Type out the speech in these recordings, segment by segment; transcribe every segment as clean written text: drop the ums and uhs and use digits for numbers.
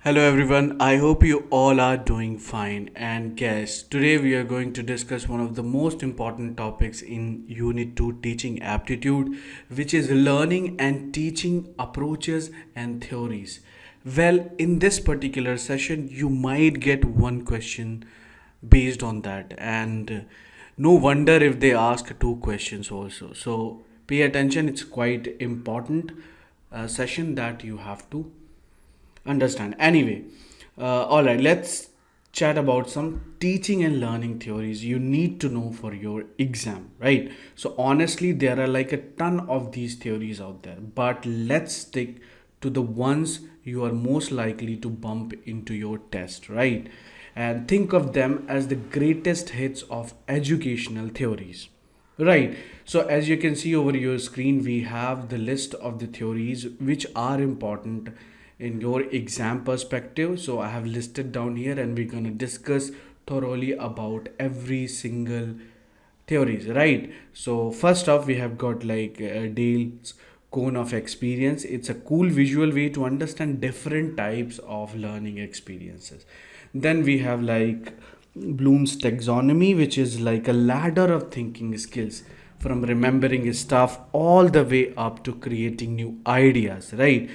Hello everyone, I hope you all are doing fine. And guys, today we are going to discuss one of the most important topics in Unit 2 Teaching Aptitude, which is learning and teaching approaches and theories. Well, in this particular session, you might get one question based on that, and no wonder if they ask two questions also. So pay attention, it's quite important session that you have to understand. Anyway, all right, let's chat about some teaching and learning theories you need to know for your exam, right? So honestly, there are like a ton of these theories out there, but let's stick to the ones you are most likely to bump into your test, right? And think of them as the greatest hits of educational theories. Right. So as you can see over your screen, we have the list of the theories which are important in your exam perspective. So I have listed down here and we're going to discuss thoroughly about every single theories, right? So first off, we have got like Dale's cone of experience. It's a cool visual way to understand different types of learning experiences. Then we have like Bloom's taxonomy, which is like a ladder of thinking skills from remembering stuff all the way up to creating new ideas, right?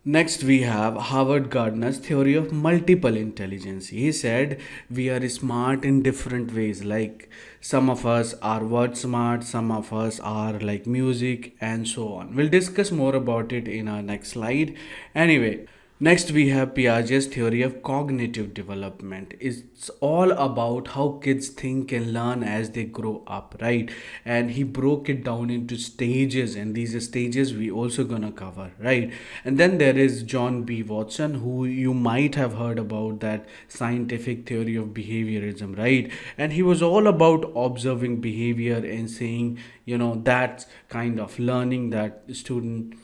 Next, we have Howard Gardner's theory of multiple intelligence. He said we are smart in different ways. Like some of us are word smart, some of us are like music, and so on. We'll discuss more about it in our next slide. Anyway, next, we have Piaget's theory of cognitive development. It's all about how kids think and learn as they grow up, right? And he broke it down into stages, and these stages we also gonna cover, right? And then there is John B. Watson, who you might have heard about, that scientific theory of behaviorism, right? And he was all about observing behavior and saying, that's kind of learning that student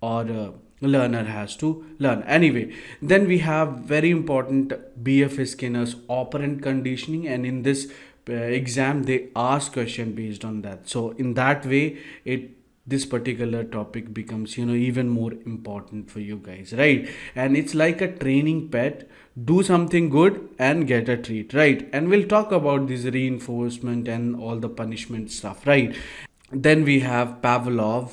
or learner has to learn. Anyway, then we have very important BF Skinner's operant conditioning, and in this exam they ask question based on that. So in that way, it this particular topic becomes even more important for you guys, right? And it's like a training pet. Do something good and get a treat, right? And we'll talk about this reinforcement and all the punishment stuff, right? Then we have Pavlov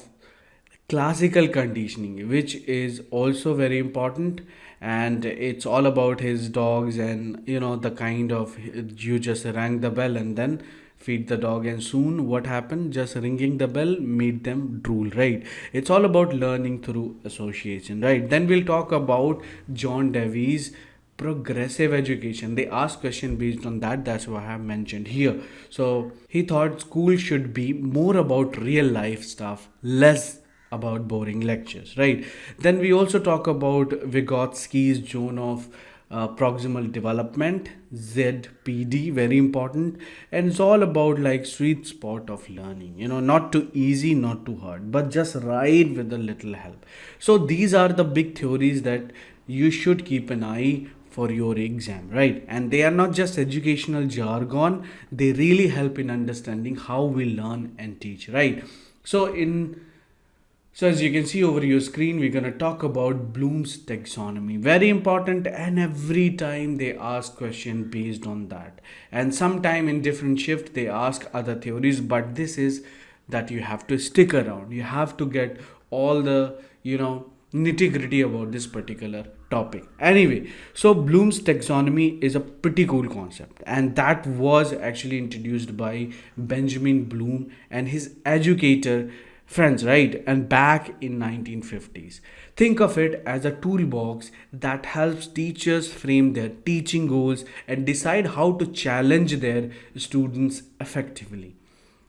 classical conditioning, which is also very important, and it's all about his dogs. And the kind of, you just rang the bell and then feed the dog, and soon what happened, just ringing the bell made them drool, right? It's all about learning through association, right? Then we'll talk about John Dewey's progressive education. They ask question based on that. That's what I have mentioned here. So he thought school should be more about real life stuff, less about boring lectures, right? Then we also talk about Vygotsky's zone of proximal development, ZPD, very important. And it's all about like sweet spot of learning, not too easy, not too hard, but just right with a little help. So these are the big theories that you should keep an eye for your exam, right? And they are not just educational jargon, they really help in understanding how we learn and teach, right? So as you can see over your screen, we're going to talk about Bloom's taxonomy. Very important, and every time they ask question based on that. And sometime in different shift they ask other theories, but this is that you have to stick around. You have to get all the, nitty gritty about this particular topic. Anyway, so Bloom's taxonomy is a pretty cool concept, and that was actually introduced by Benjamin Bloom and his educator friends, right? And back in 1950s. Think of it as a toolbox that helps teachers frame their teaching goals and decide how to challenge their students effectively.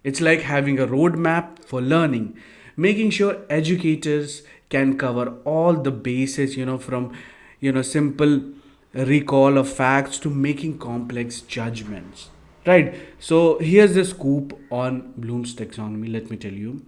It's like having a roadmap for learning, making sure educators can cover all the bases, from simple recall of facts to making complex judgments, right? So here's the scoop on Bloom's taxonomy. Let me tell you,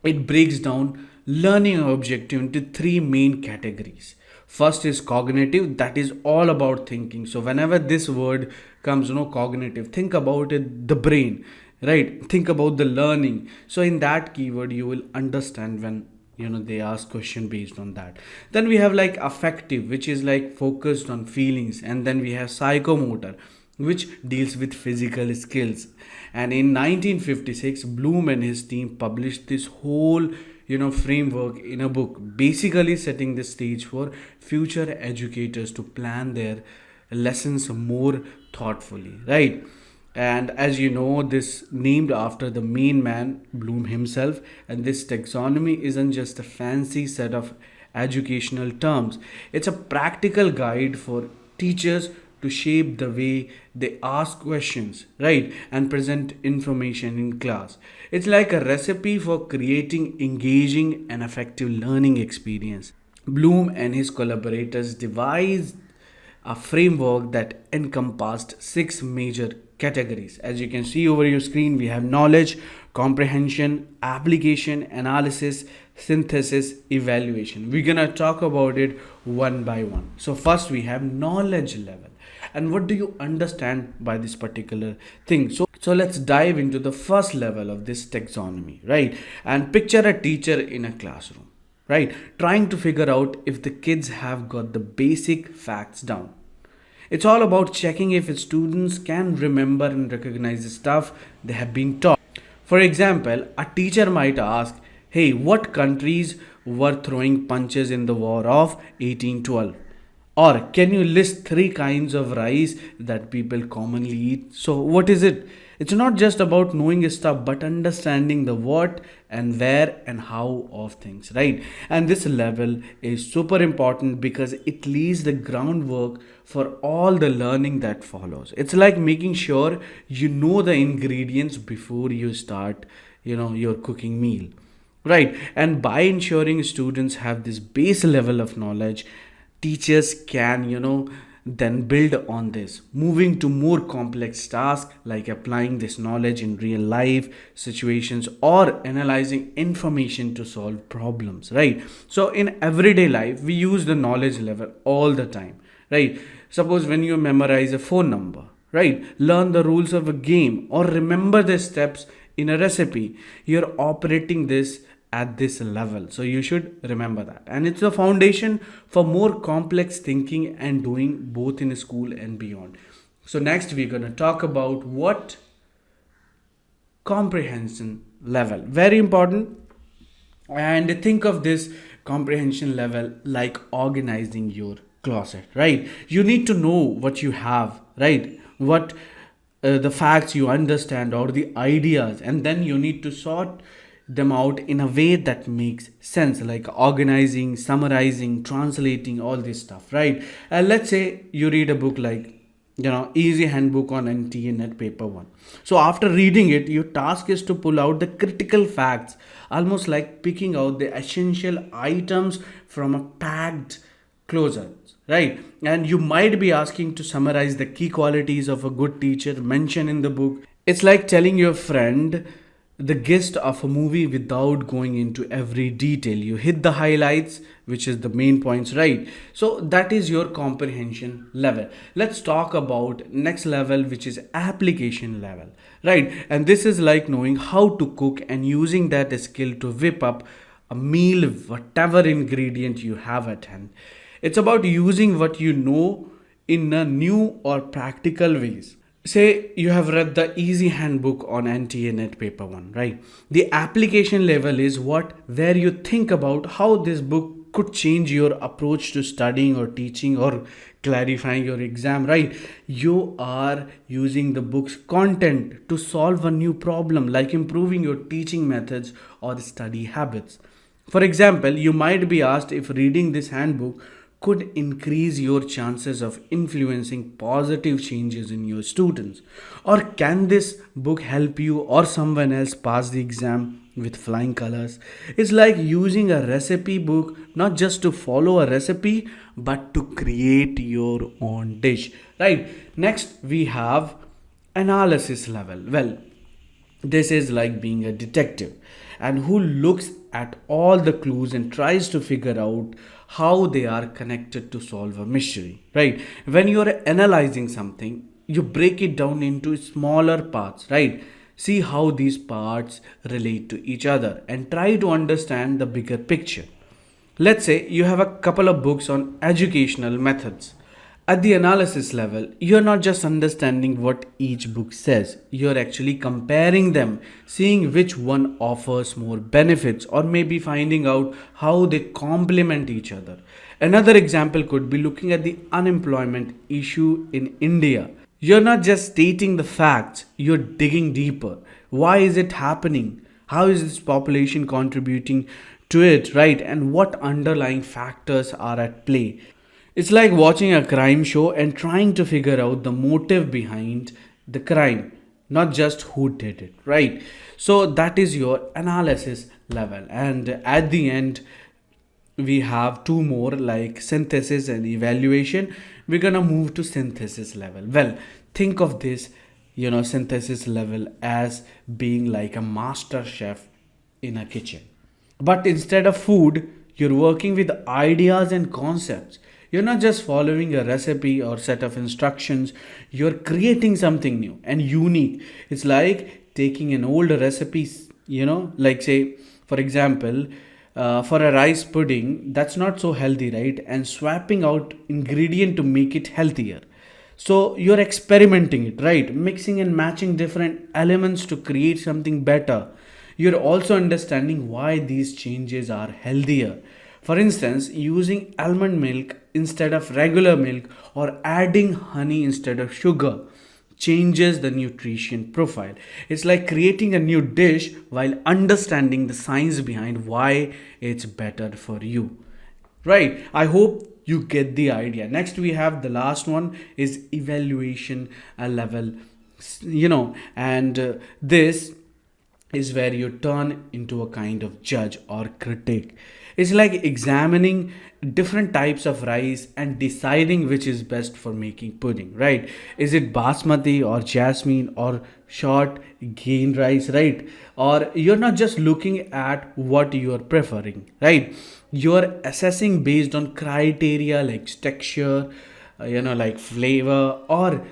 it breaks down learning objective into three main categories. First is cognitive, that is all about thinking. So whenever this word comes, cognitive, think about it, the brain, right? Think about the learning. So in that keyword, you will understand when they ask question based on that. Then we have like affective, which is like focused on feelings. And then we have psychomotor, which deals with physical skills. And in 1956, Bloom and his team published this whole framework in a book, basically setting the stage for future educators to plan their lessons more thoughtfully, right? And as you know, this named after the main man, Bloom himself. And this taxonomy isn't just a fancy set of educational terms, it's a practical guide for teachers to shape the way they ask questions, right, and present information in class. It's like a recipe for creating engaging and effective learning experience. Bloom and his collaborators devised a framework that encompassed six major categories. As you can see over your screen, we have knowledge, comprehension, application, analysis, synthesis, evaluation. We're gonna talk about it one by one. So, first we have knowledge level. And what do you understand by this particular thing? So let's dive into the first level of this taxonomy, right? And picture a teacher in a classroom, right, trying to figure out if the kids have got the basic facts down. It's all about checking if students can remember and recognize the stuff they have been taught. For example, a teacher might ask, hey, what countries were throwing punches in the war of 1812? Or can you list three kinds of rice that people commonly eat? So, what is it? It's not just about knowing stuff, but understanding the what and where and how of things, right? And this level is super important because it lays the groundwork for all the learning that follows. It's like making sure you know the ingredients before you start, your cooking meal, right? And by ensuring students have this base level of knowledge, teachers can then build on this, moving to more complex tasks like applying this knowledge in real life situations or analyzing information to solve problems, right? So in everyday life we use the knowledge level all the time, right? Suppose when you memorize a phone number, right, learn the rules of a game or remember the steps in a recipe, you're operating this at this level. So you should remember that. And it's the foundation for more complex thinking and doing both in school and beyond. So next we're going to talk about what comprehension level. Very important. And think of this comprehension level like organizing your closet, right? You need to know what you have, right? What the facts you understand or the ideas, and then you need to sort them out in a way that makes sense, like organizing, summarizing, translating, all this stuff, right? Let's say you read a book like easy handbook on NTA NET Paper 1. So after reading it, your task is to pull out the critical facts, almost like picking out the essential items from a packed closet, right? And you might be asking to summarize the key qualities of a good teacher mentioned in the book. It's like telling your friend the gist of a movie without going into every detail. You hit the highlights, which is the main points, right? So that is your comprehension level. Let's talk about next level, which is application level, right? And this is like knowing how to cook and using that skill to whip up a meal, whatever ingredient you have at hand. It's about using what you know in a new or practical ways. Say you have read the easy handbook on NTA NET Paper 1, right? The application level is where you think about how this book could change your approach to studying or teaching or clarifying your exam, right? You are using the book's content to solve a new problem, like improving your teaching methods or study habits. For example, you might be asked if reading this handbook could increase your chances of influencing positive changes in your students, or can this book help you or someone else pass the exam with flying colors? It's like using a recipe book not just to follow a recipe but to create your own dish, right? Next we have analysis level. Well, this is like being a detective and who looks at all the clues and tries to figure out how they are connected to solve a mystery, right? When you are analyzing something, you break it down into smaller parts, right? See how these parts relate to each other and try to understand the bigger picture. Let's say you have a couple of books on educational methods. At the analysis level, you're not just understanding what each book says, you're actually comparing them, seeing which one offers more benefits, or maybe finding out how they complement each other. Another example could be looking at the unemployment issue in India. You're not just stating the facts, you're digging deeper. Why is it happening? How is this population contributing to it, right? And what underlying factors are at play? It's like watching a crime show and trying to figure out the motive behind the crime, not just who did it, right? So that is your analysis level. And at the end, we have two more like synthesis and evaluation. We're gonna move to synthesis level. Well, think of this, synthesis level as being like a master chef in a kitchen. But instead of food, you're working with ideas and concepts. You're not just following a recipe or set of instructions, you're creating something new and unique. It's like taking an old recipe, like say, for example, for a rice pudding that's not so healthy, right? And swapping out ingredient to make it healthier. So you're experimenting it, right? Mixing and matching different elements to create something better. You're also understanding why these changes are healthier. For instance, using almond milk instead of regular milk or adding honey instead of sugar changes the nutrition profile. It's like creating a new dish while understanding the science behind why it's better for you. Right? I hope you get the idea. Next, we have the last one is evaluation level, and this is where you turn into a kind of judge or critic. It's like examining different types of rice and deciding which is best for making pudding, right? Is it basmati or jasmine or short grain rice, right? Or you're not just looking at what you're preferring, right? You're assessing based on criteria like texture, like flavor or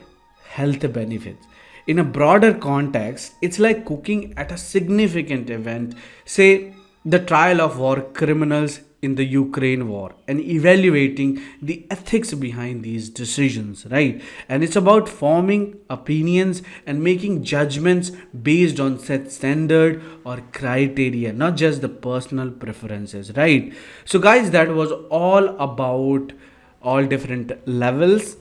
health benefits. In a broader context, it's like cooking at a significant event, say the trial of war criminals in the Ukraine war, and evaluating the ethics behind these decisions, right? And it's about forming opinions and making judgments based on set standard or criteria, not just the personal preferences, right? So, guys, that was all about all different levels,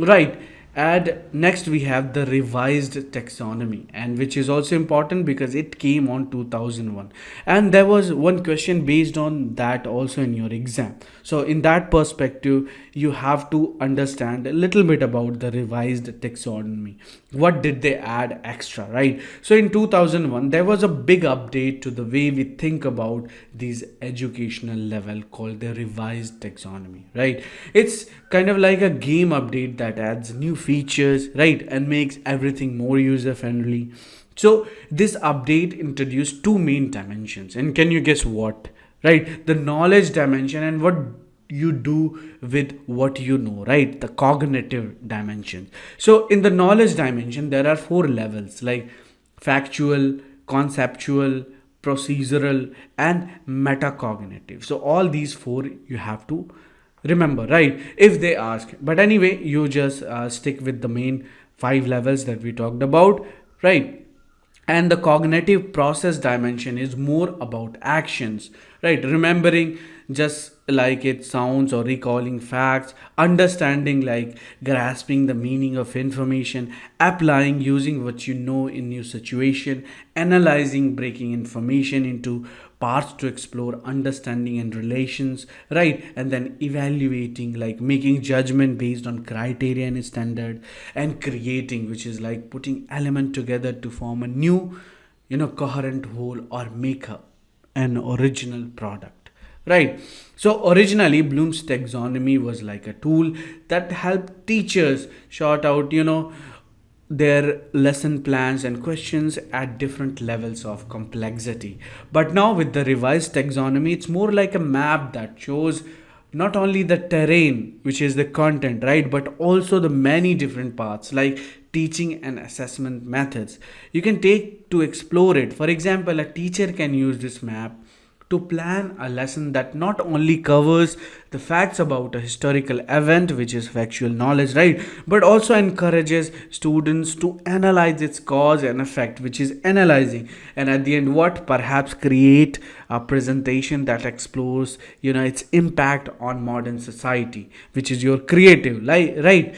right? And next we have the revised taxonomy, and which is also important because it came on 2001, and there was one question based on that also in your exam. So in that perspective, you have to understand a little bit about the revised taxonomy. What did they add extra, right? So in 2001 there was a big update to the way we think about these educational level called the revised taxonomy, right? It's kind of like a game update that adds new features, right, and makes everything more user friendly. So this update introduced two main dimensions, and can you guess what? Right, the knowledge dimension and what you do with what you know, right? The cognitive dimension. So in the knowledge dimension there are four levels like factual, conceptual, procedural and metacognitive. So all these four you have to remember, right, if they ask. But anyway, you just stick with the main five levels that we talked about, right? And the cognitive process dimension is more about actions, right? Remembering just like it sounds, or recalling facts, understanding like grasping the meaning of information, applying using what you know in new situation, analyzing breaking information into parts to explore understanding and relations, right? And then evaluating like making judgment based on criteria and standard, and creating, which is like putting element together to form a new coherent whole or make an original product, right? So originally Bloom's taxonomy was like a tool that helped teachers sort out their lesson plans and questions at different levels of complexity. But now with the revised taxonomy, it's more like a map that shows not only the terrain, which is the content, right, but also the many different paths like teaching and assessment methods you can take to explore it. For example, a teacher can use this map to plan a lesson that not only covers the facts about a historical event, which is factual knowledge, right, but also encourages students to analyze its cause and effect, which is analyzing, and at the end, what perhaps create a presentation that explores, its impact on modern society, which is your creative, right?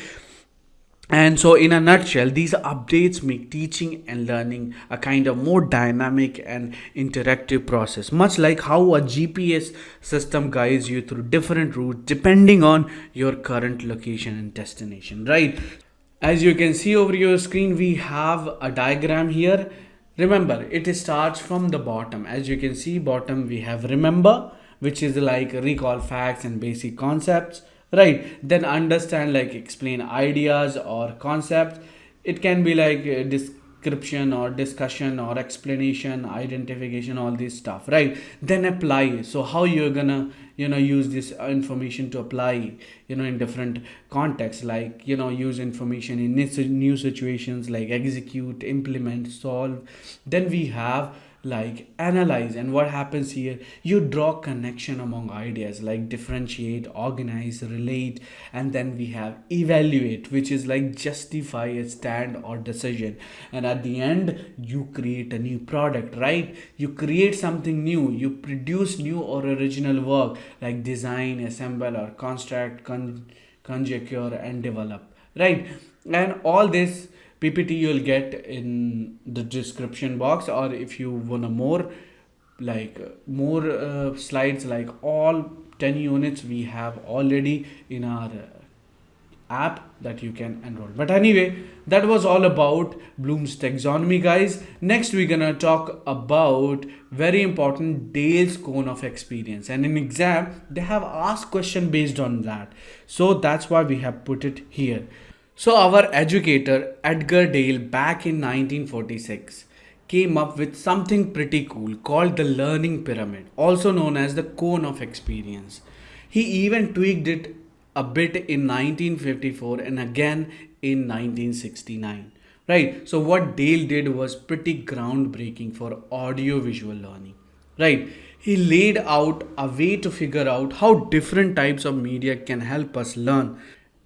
And so, in a nutshell, these updates make teaching and learning a kind of more dynamic and interactive process, much like how a GPS system guides you through different routes depending on your current location and destination, right? As you can see over your screen, we have a diagram here. Remember, it starts from the bottom. As you can see, bottom we have remember, which is like recall facts and basic concepts, right? Then understand, like explain ideas or concepts. It can be like description or discussion or explanation, identification, all this stuff, right? Then apply. So how you're gonna use this information to apply in different contexts, like use information in new situations, like execute, implement, solve. Then we have like analyze, and what happens here, you draw connection among ideas, like differentiate, organize, relate. And then we have evaluate, which is like justify a stand or decision. And at the end, you create a new product, right? You create something new, you produce new or original work, like design, assemble, or construct, conjecture, and develop, right? And all this PPT you'll get in the description box, or if you want more slides, like all 10 units we have already in our app that you can enroll. But anyway, that was all about Bloom's taxonomy, guys. Next we're gonna talk about very important Dale's cone of experience, and in exam they have asked question based on that, so that's why we have put it here. So our educator Edgar Dale back in 1946 came up with something pretty cool called the learning pyramid, also known as the cone of experience. He even tweaked it a bit in 1954 and again in 1969. Right? So what Dale did was pretty groundbreaking for audio visual learning. Right? He laid out a way to figure out how different types of media can help us learn.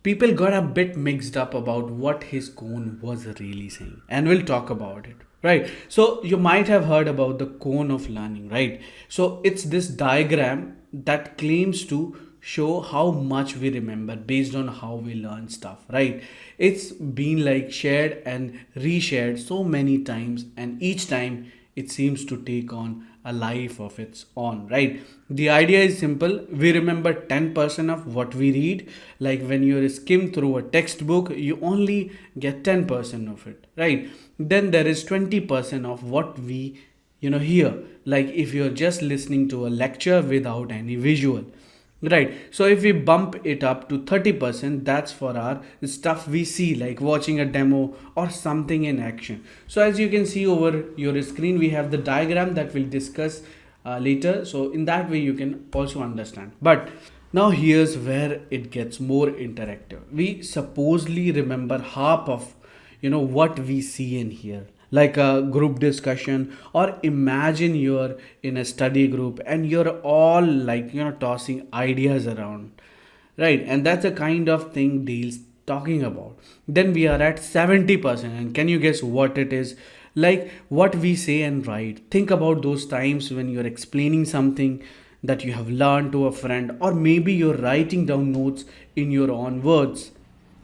People got a bit mixed up about what his cone was really saying, and we'll talk about it, right? So you might have heard about the cone of learning, right? So it's this diagram that claims to show how much we remember based on how we learn stuff, right? It's been like shared and reshared so many times, and each time it seems to take on a life of its own, right? The idea is simple. We remember 10% of what we read. Like when you skim through a textbook, you only get 10% of it, right? Then there is 20% of what we hear. Like if you're just listening to a lecture without any visual, right? So if we bump it up to 30%, that's for our stuff we see, like watching a demo or something in action. So as you can see over your screen, we have the diagram that we'll discuss later. So in that way, you can also understand. But now here's where it gets more interactive. We supposedly remember half of what we see and hear, like a group discussion, or imagine you're in a study group and you're all like tossing ideas around, right? And that's the kind of thing Dale's talking about. Then we are at 70%, and can you guess what it is? Like what we say and write. Think about those times when you're explaining something that you have learned to a friend, or maybe you're writing down notes in your own words,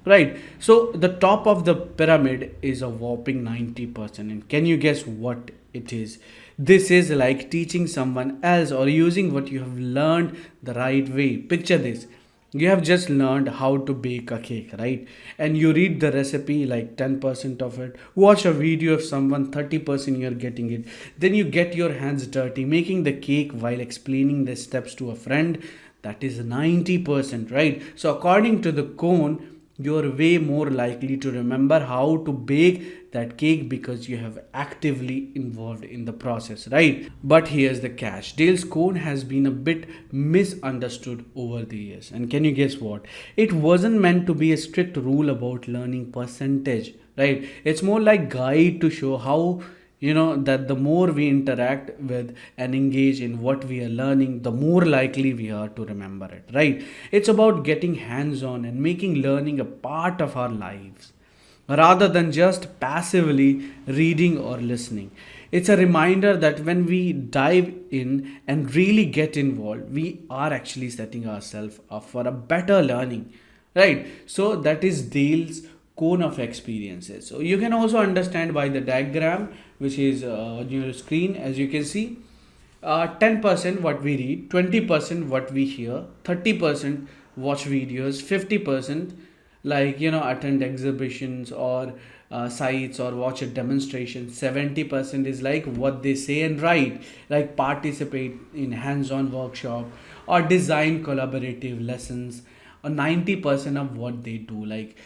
right? So the top of the pyramid is a whopping 90%, and can you guess what it is? This is like teaching someone else or using what you have learned the right way. Picture this: you have just learned how to bake a cake, right? And you read the recipe, like 10% of it, watch a video of someone, 30% you're getting it. Then you get your hands dirty making the cake while explaining the steps to a friend. That is 90%, right? So according to the cone, you're way more likely to remember how to bake that cake because you have actively involved in the process, right? But here's the catch. Dale's cone has been a bit misunderstood over the years. And can you guess what? It wasn't meant to be a strict rule about learning percentage, right? It's more like guide to show how that the more we interact with and engage in what we are learning, the more likely we are to remember it, right? It's about getting hands on and making learning a part of our lives rather than just passively reading or listening. It's a reminder that when we dive in and really get involved, we are actually setting ourselves up for a better learning, right? So that is Dale's cone of experiences. So you can also understand by the diagram which is on your screen. As you can see, 10% what we read, 20% what we hear, 30% watch videos, 50% attend exhibitions or sites or watch a demonstration, 70% is like what they say and write, like participate in hands-on workshop or design collaborative lessons, or 90% of what they do, like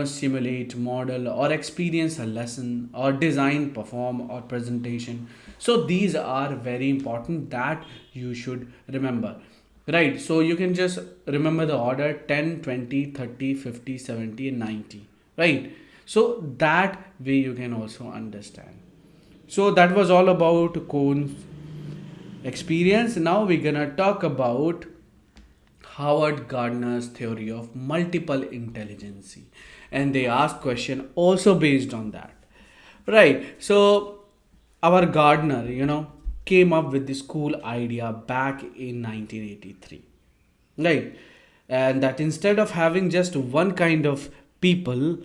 simulate, model, or experience a lesson, or design, perform, or presentation. So these are very important that you should remember, right? So you can just remember the order: 10, 20, 30, 50, 70, and 90, right? So that way you can also understand. So that was all about cone experience. Now we're gonna talk about Howard Gardner's theory of multiple intelligence, and they ask question also based on that, right? So our Gardner, came up with this cool idea back in 1983, right? And that instead of having just one kind of people,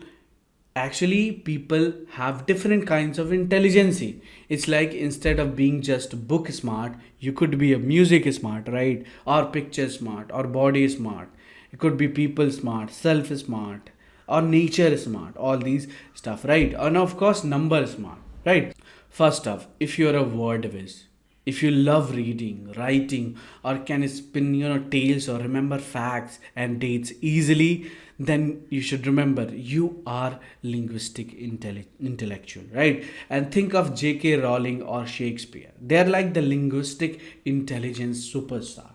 actually people have different kinds of intelligence. It's like instead of being just book smart, you could be a music smart, right? Or picture smart, or body smart. It could be people smart, self smart, or nature smart, all these stuff, right? And of course number smart, right? First off, if you're a word whiz, if you love reading, writing, or can spin tales or remember facts and dates easily, then you should remember you are linguistic intellectual, right? And think of J.K. Rowling or Shakespeare. They're like the linguistic intelligence superstar,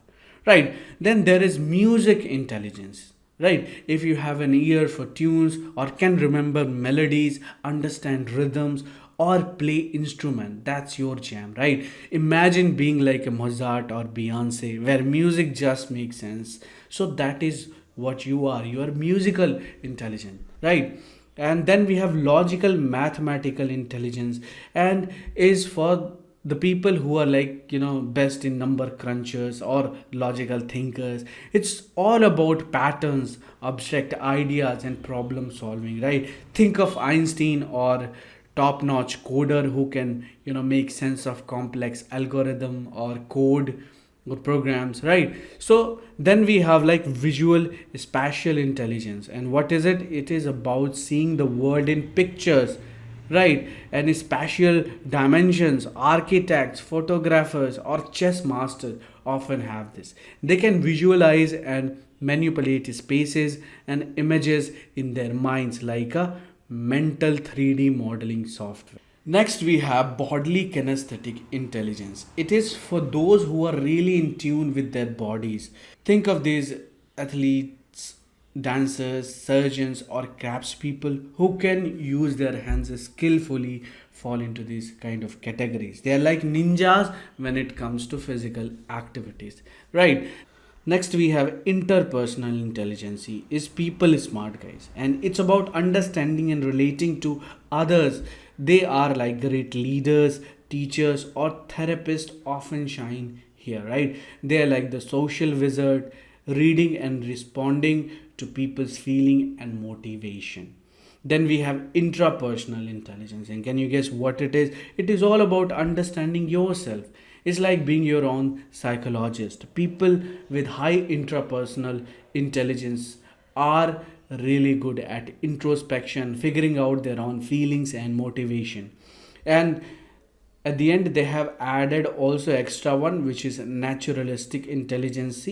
right? Then there is music intelligence, right? If you have an ear for tunes or can remember melodies, understand rhythms, or play instrument, that's your jam, right? Imagine being like a Mozart or Beyonce where music just makes sense. So that is what you are musical intelligent, right? And then we have logical mathematical intelligence, and is for the people who are best in number crunchers or logical thinkers. It's all about patterns, abstract ideas, and problem solving, right? Think of Einstein or top notch coder who can make sense of complex algorithm or code or programs, right? So then we have like visual spatial intelligence, and what is it? It is about seeing the world in pictures, right? And spatial dimensions. Architects, photographers, or chess masters often have this. They can visualize and manipulate spaces and images in their minds like a mental 3D modeling software. Next, we have bodily kinesthetic intelligence. It is for those who are really in tune with their bodies. Think of these athletes, dancers, surgeons, or craftspeople who can use their hands skillfully fall into these kind of categories. They are like ninjas when it comes to physical activities, right? Next, we have interpersonal intelligence, is people smart guys, and it's about understanding and relating to others. They are like great leaders, teachers, or therapists often shine here, right? They are like the social wizard, reading and responding to people's feeling and motivation. Then we have intrapersonal intelligence, and can you guess what it is? It is all about understanding yourself. It's like being your own psychologist. People with high intrapersonal intelligence are really good at introspection, figuring out their own feelings and motivation. And at the end, they have added also extra one, which is naturalistic intelligence,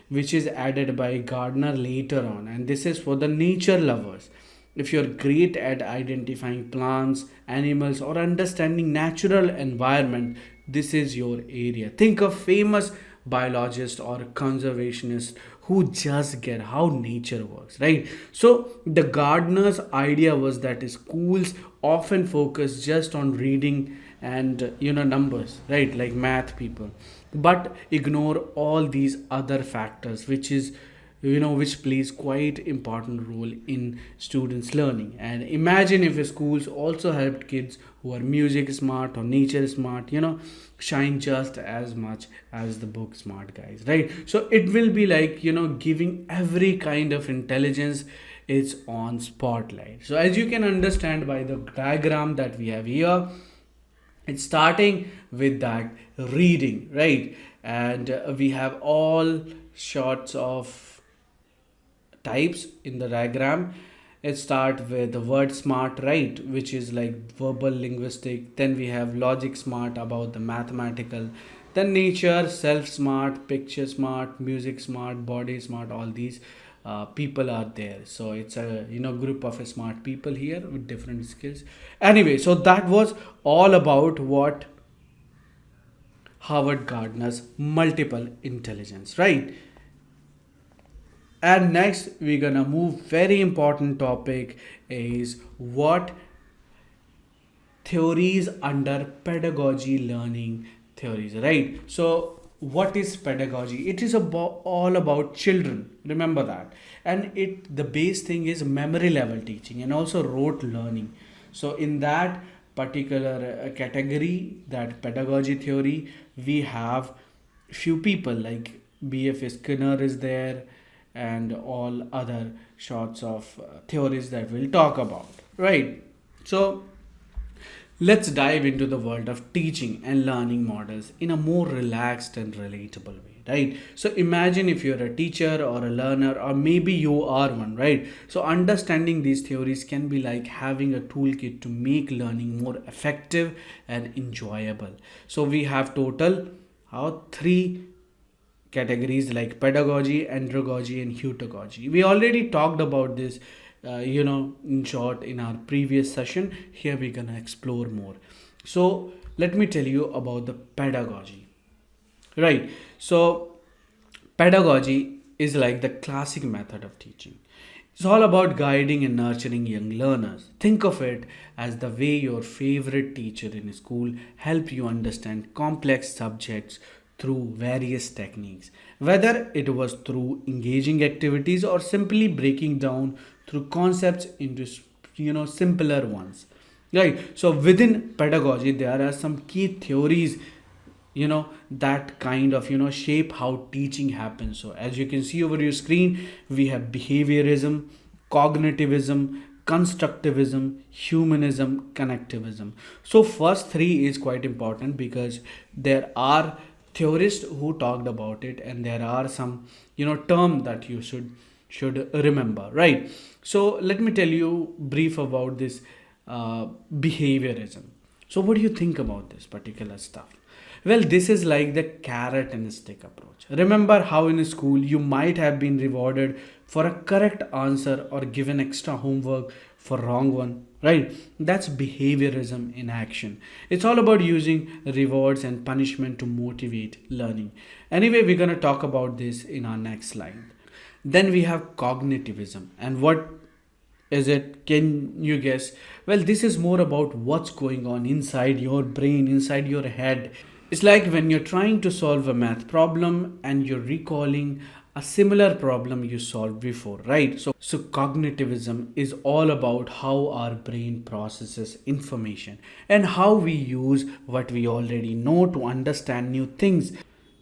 which is added by Gardner later on, and this is for the nature lovers. If you're great at identifying plants, animals, or understanding natural environment, this is your area. Think of famous biologists or conservationists who just get how nature works, right? So the gardener's idea was that schools often focus just on reading and numbers, right, like math people, but ignore all these other factors, which plays quite important role in students learning. And imagine if schools also helped kids who are music smart or nature smart, shine just as much as the book smart guys, right? So it will be like giving every kind of intelligence its own spotlight. So as you can understand by the diagram that we have here, it's starting with that reading, right? And we have all sorts of types in the diagram. It start with the word smart, right, which is like verbal linguistic. Then we have logic smart about the mathematical. Then nature, self smart, picture smart, music smart, body smart. All these people are there. So it's a group of smart people here with different skills. Anyway, so that was all about what Howard Gardner's multiple intelligence, right? And next we're gonna move very important topic is what theories under pedagogy learning theories, right? So what is pedagogy? It is all about children, remember that. And the base thing is memory level teaching and also rote learning. So in that particular category, that pedagogy theory, we have few people like BF Skinner is there, and all other sorts of theories that we'll talk about, right? So let's dive into the world of teaching and learning models in a more relaxed and relatable way, right? So imagine if you're a teacher or a learner, or maybe you are one, right? So understanding these theories can be like having a toolkit to make learning more effective and enjoyable. So we have total three categories like pedagogy, andragogy, and heutagogy. We already talked about this in short in our previous session. Here we're gonna explore more. So let me tell you about the pedagogy, right? So pedagogy is like the classic method of teaching. It's all about guiding and nurturing young learners. Think of it as the way your favorite teacher in school help you understand complex subjects through various techniques, whether it was through engaging activities or simply breaking down through concepts into simpler ones, right? So within pedagogy there are some key theories that kind of shape how teaching happens. So as you can see over your screen, we have behaviorism, cognitivism, constructivism, humanism, connectivism. So first three is quite important because there are theorists who talked about it, and there are some term that you should remember, right? So let me tell you brief about this behaviorism. So what do you think about this particular stuff? Well, this is like the carrot and stick approach. Remember how in school you might have been rewarded for a correct answer or given extra homework for wrong one, right? That's behaviorism in action. It's all about using rewards and punishment to motivate learning. Anyway, we're going to talk about this in our next slide. Then we have cognitivism. And what is it? Can you guess? Well, this is more about what's going on inside your brain, inside your head. It's like when you're trying to solve a math problem and you're recalling a similar problem you solved before, right? So cognitivism is all about how our brain processes information and how we use what we already know to understand new things.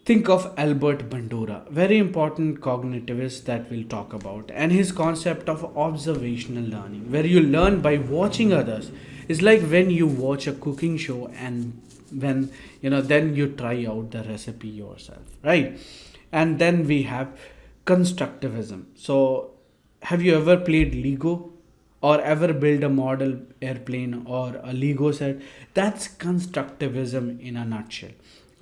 Think of Albert Bandura, very important cognitivist that we'll talk about, and his concept of observational learning, where you learn by watching others. It's like when you watch a cooking show and when then you try out the recipe yourself, right? And then we have constructivism. So have you ever played Lego or ever build a model airplane or a Lego set? That's constructivism in a nutshell.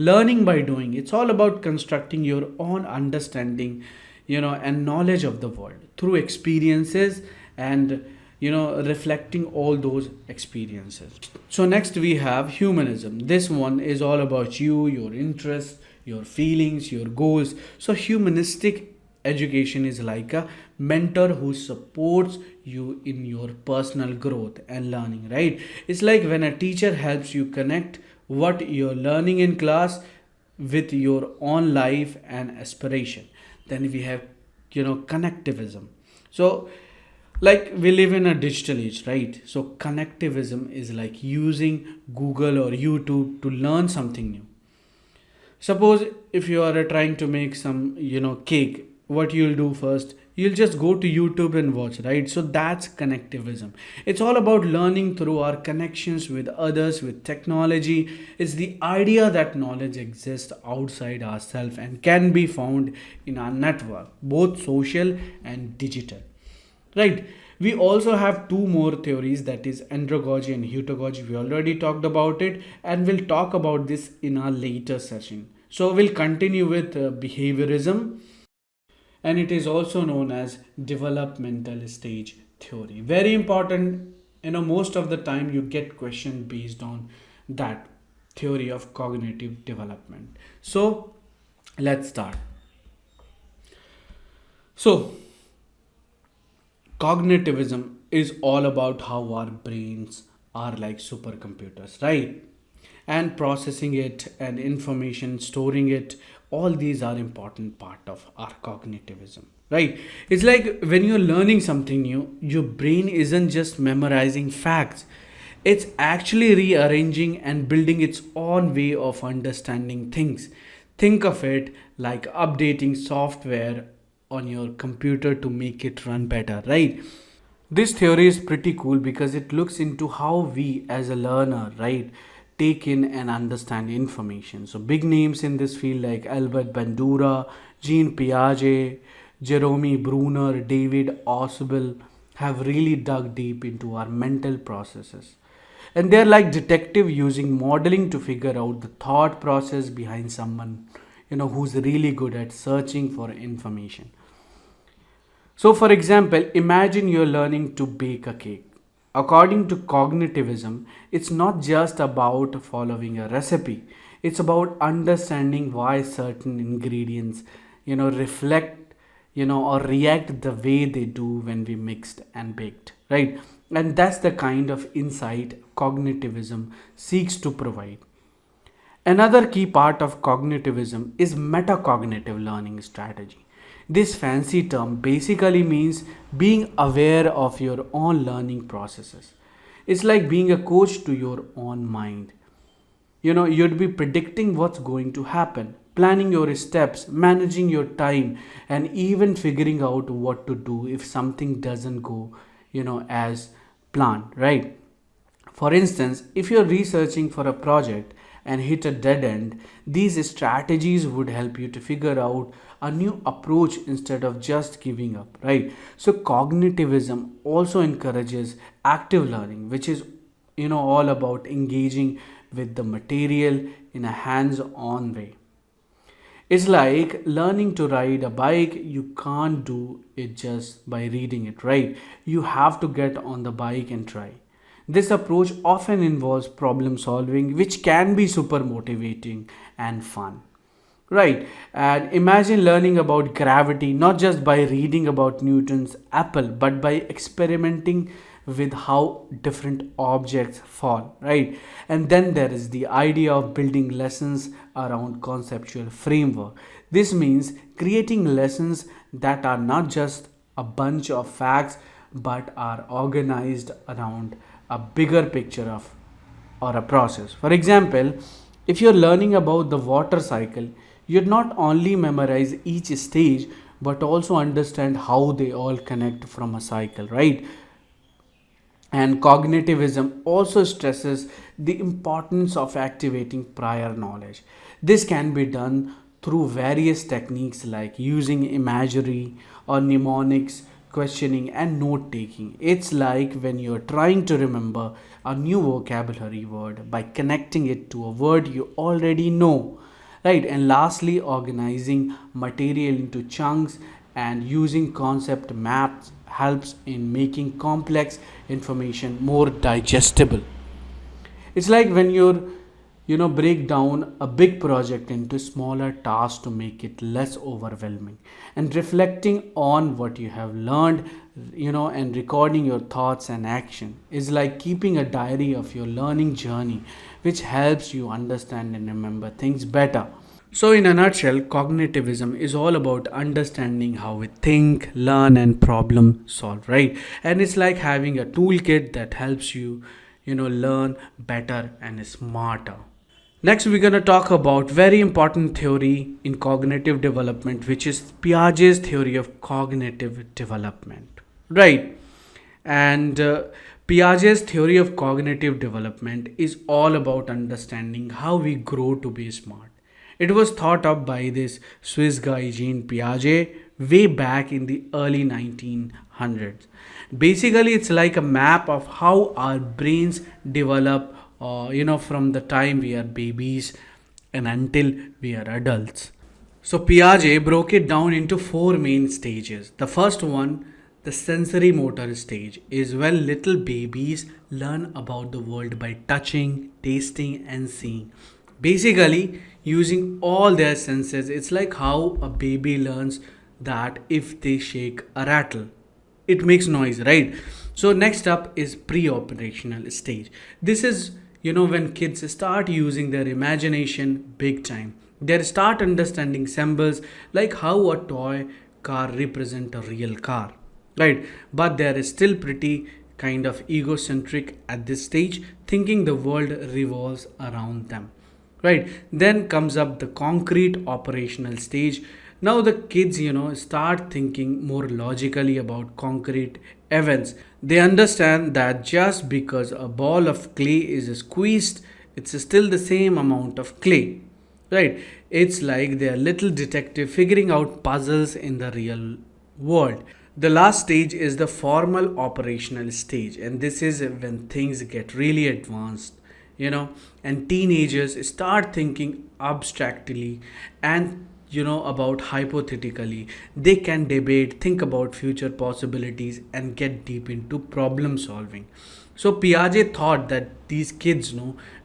learning by doing. It's all about constructing your own understanding, and knowledge of the world through experiences, and reflecting all those experiences. So next we have humanism. This one is all about you, your interests, your feelings, your goals. So humanistic education is like a mentor who supports you in your personal growth and learning, right? It's like when a teacher helps you connect what you're learning in class with your own life and aspiration. Then we have connectivism. So like we live in a digital age, right? So connectivism is like using Google or YouTube to learn something new. Suppose if you are trying to make some, cake, what you'll do first? You'll just go to YouTube and watch, right? So that's connectivism. It's all about learning through our connections with others, with technology. It's the idea that knowledge exists outside ourselves and can be found in our network, both social and digital. Right. We also have two more theories, that is andragogy and heutagogy. We already talked about it and we'll talk about this in our later session. So we'll continue with behaviorism, and it is also known as developmental stage theory. Very important, most of the time you get question based on that theory of cognitive development. So let's start. So cognitivism is all about how our brains are like supercomputers, right? And processing it and information, storing it, all these are important part of our cognitivism, right? It's like when you're learning something new, your brain isn't just memorizing facts. It's actually rearranging and building its own way of understanding things. Think of it like updating software on your computer to make it run better, right? This theory is pretty cool because it looks into how we as a learner, right, take in and understand information. So big names in this field like Albert Bandura, Jean Piaget, Jerome Bruner, David Ausubel have really dug deep into our mental processes. And they're like detective using modeling to figure out the thought process behind someone, who's really good at searching for information. So, for example, imagine you're learning to bake a cake. According to cognitivism, it's not just about following a recipe, it's about understanding why certain ingredients, reflect, or react the way they do when we mixed and baked, right? And that's the kind of insight cognitivism seeks to provide. Another key part of cognitivism is metacognitive learning strategy. This fancy term basically means being aware of your own learning processes. It's like being a coach to your own mind. You'd be predicting what's going to happen, planning your steps, managing your time, and even figuring out what to do if something doesn't go, as planned, right? For instance, if you're researching for a project and hit a dead end, these strategies would help you to figure out a new approach instead of just giving up, right? So cognitivism also encourages active learning, which is all about engaging with the material in a hands-on way. It's like learning to ride a bike. You can't do it just by reading it, right? You have to get on the bike and try. This approach often involves problem solving, which can be super motivating and fun. Right, and imagine learning about gravity not just by reading about Newton's apple, but by experimenting with how different objects fall, right? And then there is the idea of building lessons around conceptual framework. This means creating lessons that are not just a bunch of facts but are organized around a bigger picture of or a process. For example, if you're learning about the water cycle, you'd not only memorize each stage but also understand how they all connect from a cycle, right? And cognitivism also stresses the importance of activating prior knowledge. This can be done through various techniques like using imagery or mnemonics, questioning, and note taking. It's like when you're trying to remember a new vocabulary word by connecting it to a word you already know. right? And lastly, organizing material into chunks and using concept maps helps in making complex information more digestible. It's like when you're break down a big project into smaller tasks to make it less overwhelming, and reflecting on what you have learned, and recording your thoughts and action is like keeping a diary of your learning journey, which helps you understand and remember things better. So, in a nutshell, cognitivism is all about understanding how we think, learn, and problem solve, right? And it's like having a toolkit that helps you learn better and smarter. Next, we're going to talk about very important theory in cognitive development, which is Piaget's theory of cognitive development, right? And Piaget's theory of cognitive development is all about understanding how we grow to be smart. It was thought up by this Swiss guy Jean Piaget way back in the early 1900s. Basically, it's like a map of how our brains develop, from the time we are babies and until we are adults. So Piaget broke it down into four main stages. The first one, the sensory motor stage, is when little babies learn about the world by touching, tasting, and seeing. Basically, using all their senses. It's like how a baby learns that if they shake a rattle, it makes noise, right? So next up is pre-operational stage. This is when kids start using their imagination big time. They start understanding symbols like how a toy car represent a real car, right? But they are still pretty kind of egocentric at this stage, thinking the world revolves around them, right? Then comes up the concrete operational stage. Now the kids start thinking more logically about concrete events. They understand that just because a ball of clay is squeezed, it's still the same amount of clay, right? It's like they're little detective figuring out puzzles in the real world. The last stage is the formal operational stage, and this is when things get really advanced, and teenagers start thinking abstractly and about hypothetically. They can debate, think about future possibilities, and get deep into problem solving. So Piaget thought that these kids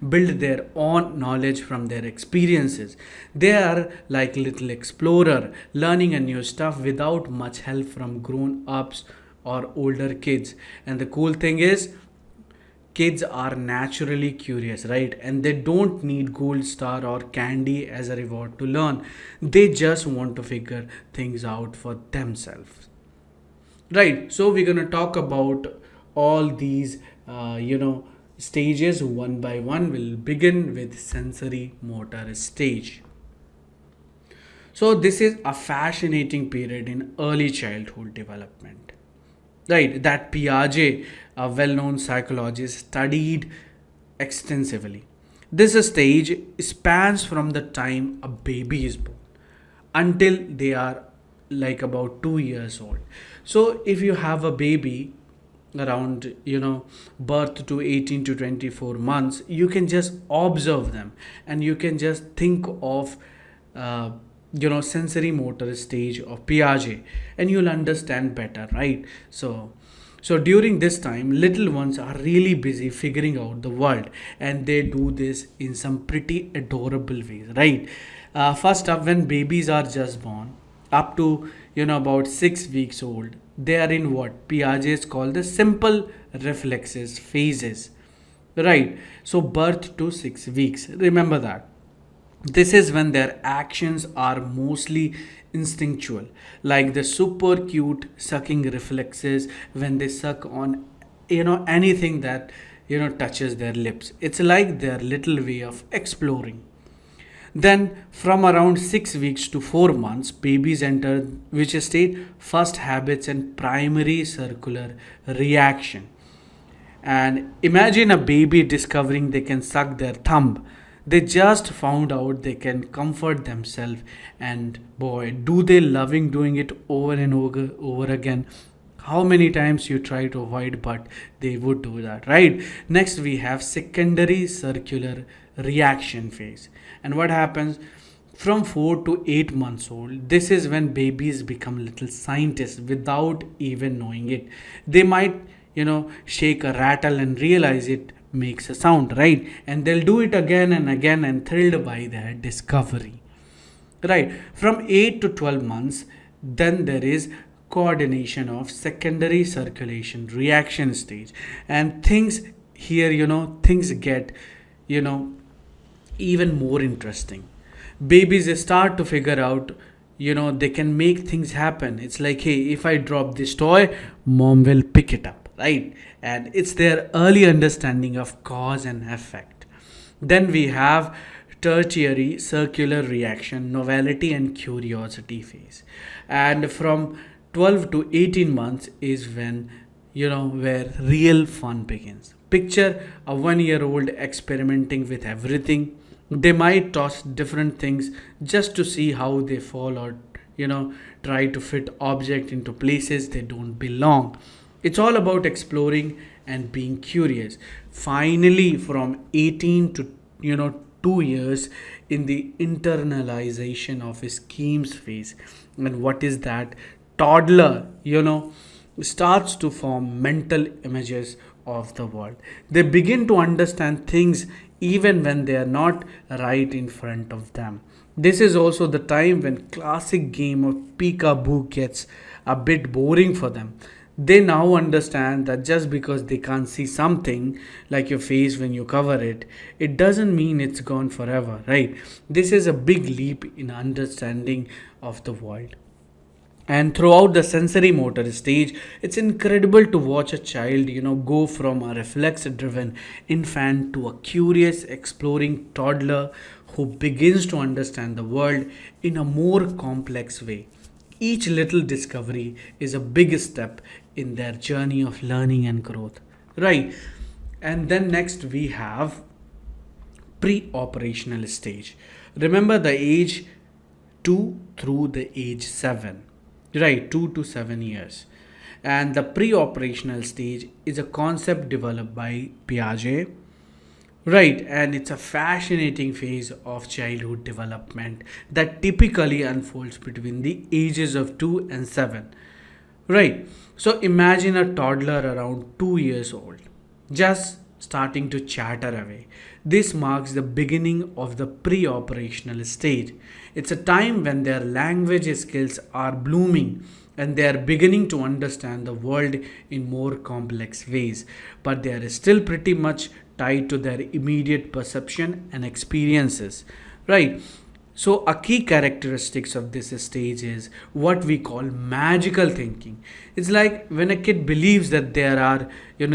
build their own knowledge from their experiences. They are like little explorer, learning a new stuff without much help from grown ups or older kids. And the cool thing is, kids are naturally curious, right? And they don't need gold star or candy as a reward to learn. They just want to figure things out for themselves, right? So we're going to talk about all these stages one by one. We'll begin with sensory motor stage. So this is a fascinating period in early childhood development, right? That Piaget, a well-known psychologist, studied extensively. This stage spans from the time a baby is born until they are like about 2 years old. So if you have a baby around birth to 18 to 24 months, you can just observe them and you can just think of uh, sensory motor stage of Piaget, and you'll understand better, right? So during this time, little ones are really busy figuring out the world, and they do this in some pretty adorable ways, right? First up, when babies are just born, up to about 6 weeks old, they are in what Piaget called the simple reflexes phases, right? So birth to 6 weeks, remember that. This is when their actions are mostly instinctual, like the super cute sucking reflexes when they suck on anything that touches their lips. It's like their little way of exploring. Then from around 6 weeks to 4 months, babies enter which state first habits and primary circular reaction. And imagine a baby discovering they can suck their thumb. They just found out they can comfort themselves, and boy, do they loving doing it over and over again. How many times you try to avoid, but they would do that, right? Next, we have secondary circular reaction phase. And what happens? From 4 to 8 months old, this is when babies become little scientists without even knowing it. They might, shake a rattle and realize it makes a sound, right? And they'll do it again and again and thrilled by their discovery. Right. From 8 to 12 months, then there is coordination of secondary circulation reaction stage. And things here, things get, you know, even more interesting. Babies, they start to figure out, they can make things happen. It's like, hey, if I drop this toy, mom will pick it up, right? And it's their early understanding of cause and effect. Then we have tertiary circular reaction, novelty and curiosity phase. And from 12 to 18 months is when, where real fun begins. Picture a 1 year old experimenting with everything. They might toss different things just to see how they fall, or try to fit object into places they don't belong. It's all about exploring and being curious. Finally, from 18 to 2 years, in the internalization of a schemes phase. And what is that? Toddler, starts to form mental images of the world. They begin to understand things even when they are not right in front of them. This is also the time when classic game of peekaboo gets a bit boring for them. They now understand that just because they can't see something, like your face when you cover it, it doesn't mean it's gone forever, right? This is a big leap in understanding of the world. And throughout the sensory motor stage, it's incredible to watch a child, go from a reflex driven infant to a curious exploring toddler who begins to understand the world in a more complex way. Each little discovery is a big step in their journey of learning and growth, right? And then next we have pre-operational stage. Remember the age 2 through the age 7, right? 2 to 7 years. And the pre-operational stage is a concept developed by Piaget. Right, and it's a fascinating phase of childhood development that typically unfolds between the ages of 2 and 7. Right, so imagine a toddler around 2 years old, just starting to chatter away. This marks the beginning of the pre operational stage. It's a time when their language skills are blooming and they are beginning to understand the world in more complex ways, but they are still pretty much tied to their immediate perception and experiences, right? So a key characteristics of this stage is what we call magical thinking. It's like when a kid believes that there are,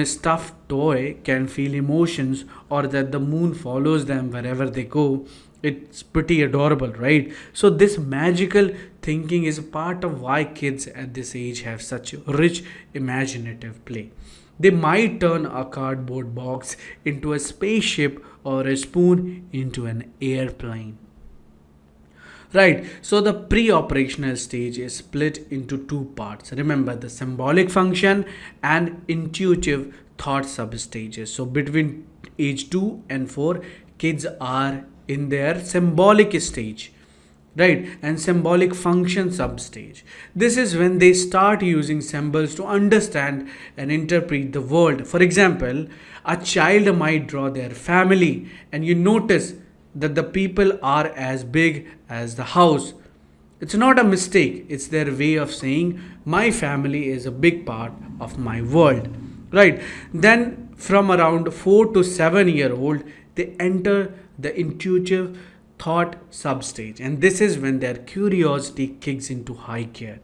stuffed toy can feel emotions, or that the moon follows them wherever they go. It's pretty adorable, right? So this magical thinking is a part of why kids at this age have such rich imaginative play. They might turn a cardboard box into a spaceship or a spoon into an airplane. Right, so the pre operational stage is split into two parts. Remember, the symbolic function and intuitive thought substages. So, between age 2 and 4, kids are in their symbolic stage, right? And symbolic function substage. This is when they start using symbols to understand and interpret the world. For example, a child might draw their family, and you notice that the people are as big as the house. It's not a mistake, it's their way of saying my family is a big part of my world, right? Then from around 4 to 7 year old, they enter the intuitive thought substage, and this is when their curiosity kicks into high gear,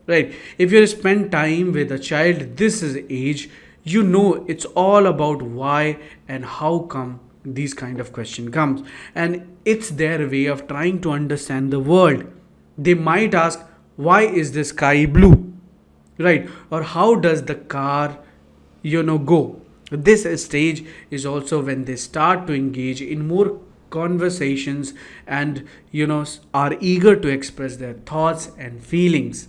right? If you spend time with a child this is age, it's all about why and how come these kind of question comes, and it's their way of trying to understand the world. They might ask, why is the sky blue, right? Or how does the car go. This stage is also when they start to engage in more conversations and are eager to express their thoughts and feelings.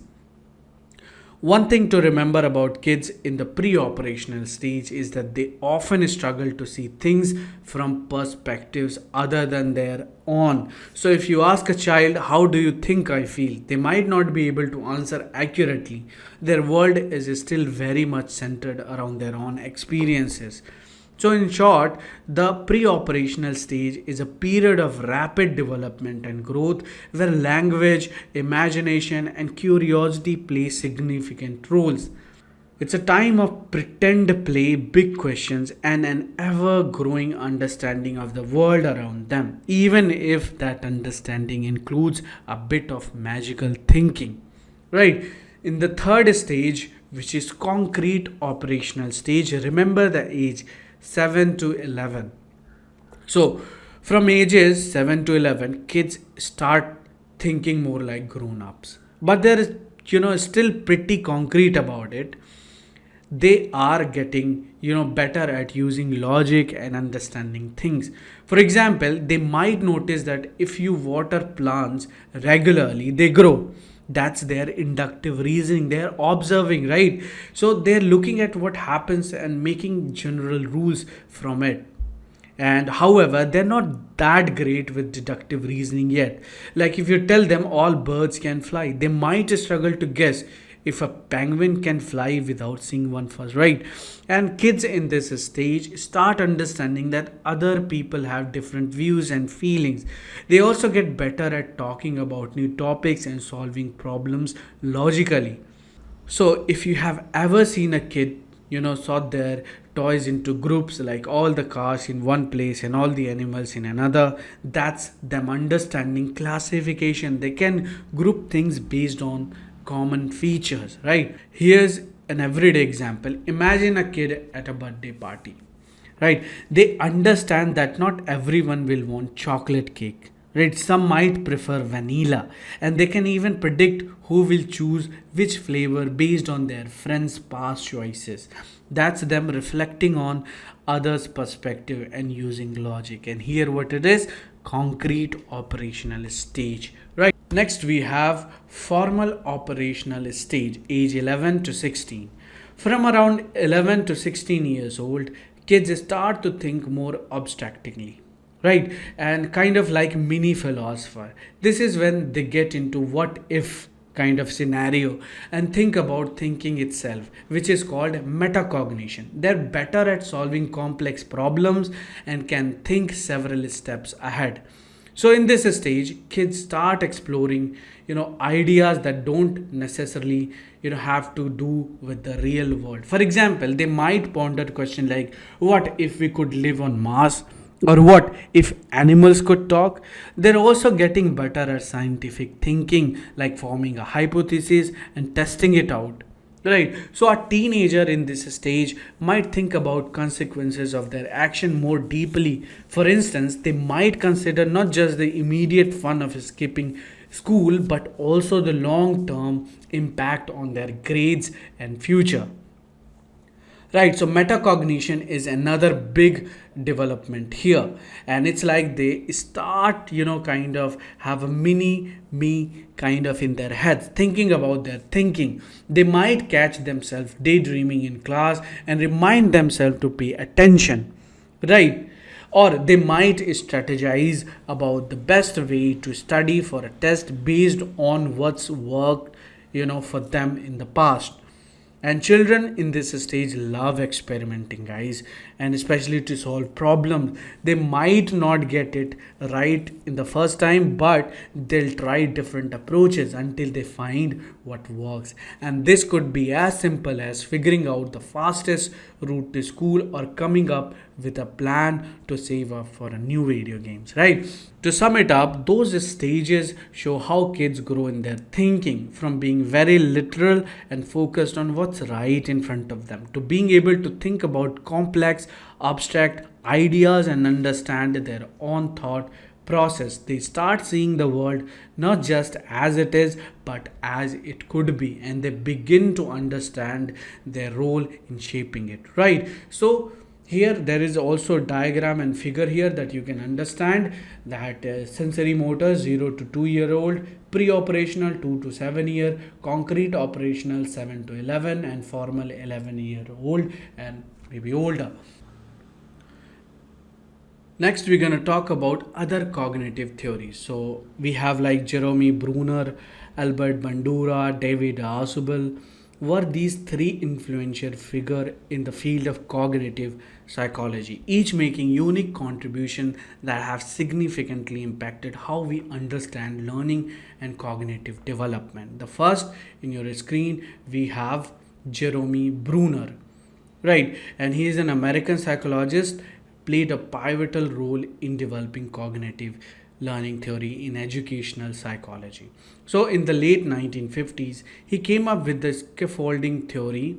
One thing to remember about kids in the pre-operational stage is that they often struggle to see things from perspectives other than their own. So if you ask a child, how do you think I feel? They might not be able to answer accurately. Their world is still very much centered around their own experiences. So, in short, the pre operational stage is a period of rapid development and growth where language, imagination, and curiosity play significant roles. It's a time of pretend play, big questions, and an ever growing understanding of the world around them, even if that understanding includes a bit of magical thinking. Right? In the third stage, which is concrete operational stage, remember the age 7 to 11. So, from ages 7 to 11, kids start thinking more like grown ups. But there is, still pretty concrete about it. They are getting, better at using logic and understanding things. For example, they might notice that if you water plants regularly, they grow. That's their inductive reasoning. They're observing, right? So they're looking at what happens and making general rules from it. And however, they're not that great with deductive reasoning yet. Like if you tell them all birds can fly, they might struggle to guess if a penguin can fly without seeing one first, right? And kids in this stage start understanding that other people have different views and feelings. They also get better at talking about new topics and solving problems logically. So, if you have ever seen a kid, sort their toys into groups, like all the cars in one place and all the animals in another, that's them understanding classification. They can group things based on common features, right? Here's an everyday example. Imagine a kid at a birthday party, right? They understand that not everyone will want chocolate cake, right? Some might prefer vanilla, and they can even predict who will choose which flavor based on their friends' past choices. That's them reflecting on others' perspective and using logic. And here what it is, concrete operational stage, right? Next we have formal operational stage, age 11 to 16. From around 11 to 16 years old, kids start to think more abstractly, right? And kind of like mini philosopher. This is when they get into what if kind of scenario and think about thinking itself, which is called metacognition. They're better at solving complex problems and can think several steps ahead. So in this stage, kids start exploring, ideas that don't necessarily, have to do with the real world. For example, they might ponder a question like, what if we could live on Mars? Or what if animals could talk? They're also getting better at scientific thinking, like forming a hypothesis and testing it out. Right. So a teenager in this stage might think about consequences of their action more deeply. For instance, they might consider not just the immediate fun of skipping school, but also the long-term impact on their grades and future. Right, so metacognition is another big development here, and it's like they start, kind of have a mini me kind of in their heads, thinking about their thinking. They might catch themselves daydreaming in class and remind themselves to pay attention, right? Or they might strategize about the best way to study for a test based on what's worked, for them in the past. And children in this stage love experimenting, guys, and especially to solve problems. They might not get it right in the first time, but they'll try different approaches until they find what works. And this could be as simple as figuring out the fastest route to school or coming up with a plan to save up for a new video games, right? To sum it up, those stages show how kids grow in their thinking, from being very literal and focused on what's right in front of them to being able to think about complex, abstract ideas and understand their own thought process. They start seeing the world not just as it is, but as it could be, and they begin to understand their role in shaping it, right? So Here there is also diagram and figure here that you can understand that sensory motor 0 to 2 year old, pre-operational 2 to 7 year, concrete operational 7 to 11, and formal 11-year old and maybe older. Next, we're going to talk about other cognitive theories. So we have like Jerome Bruner, Albert Bandura, David Ausubel. Were these three influential figures in the field of cognitive psychology, each making unique contribution that have significantly impacted how we understand learning and cognitive development. The first in your screen we have Jerome Bruner, right? And he is an American psychologist, played a pivotal role in developing cognitive learning theory in educational psychology. So, in the late 1950s, he came up with the scaffolding theory.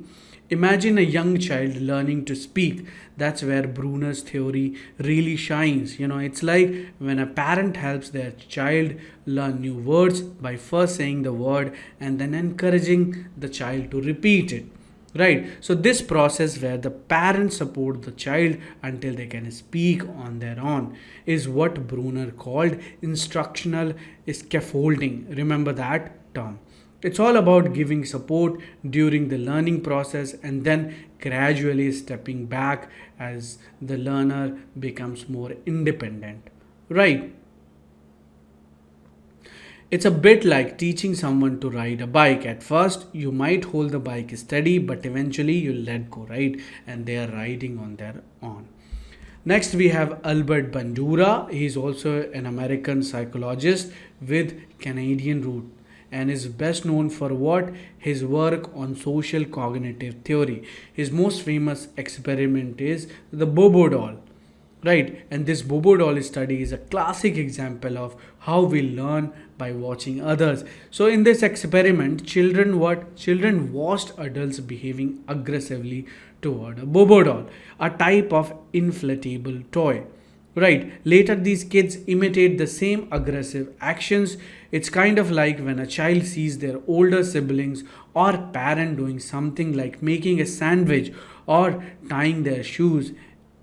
Imagine a young child learning to speak. That's where Bruner's theory really shines. It's like when a parent helps their child learn new words by first saying the word and then encouraging the child to repeat it. Right, so this process where the parents support the child until they can speak on their own is what Bruner called instructional scaffolding. Remember that term. It's all about giving support during the learning process and then gradually stepping back as the learner becomes more independent. Right. It's a bit like teaching someone to ride a bike. At first, you might hold the bike steady, but eventually you'll let go, right? And they are riding on their own. Next, we have Albert Bandura. He's also an American psychologist with Canadian root and is best known for what? His work on social cognitive theory. His most famous experiment is the Bobo doll. Right, and this Bobo doll study is a classic example of how we learn by watching others. So in this experiment, children watched adults behaving aggressively toward a Bobo doll, a type of inflatable toy. Right, later these kids imitate the same aggressive actions. It's kind of like when a child sees their older siblings or parent doing something like making a sandwich or tying their shoes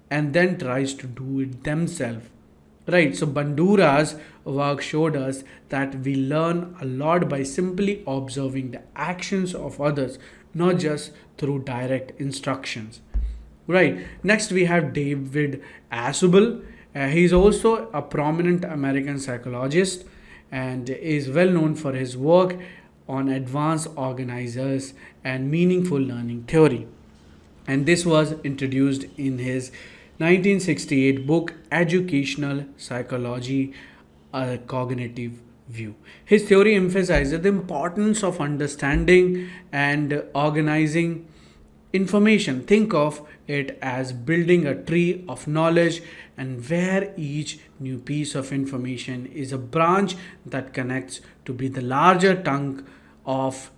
and then tries to do it themselves. Right, so Bandura's work showed us that we learn a lot by simply observing the actions of others, not just through direct instructions. Right, next we have David Ausubel. He is also a prominent American psychologist and is well known for his work on advanced organizers and meaningful learning theory. And this was introduced in his 1968 book Educational Psychology, a Cognitive View. His theory emphasizes the importance of understanding and organizing information. Think of it as building a tree of knowledge, and where each new piece of information is a branch that connects to be the larger trunk of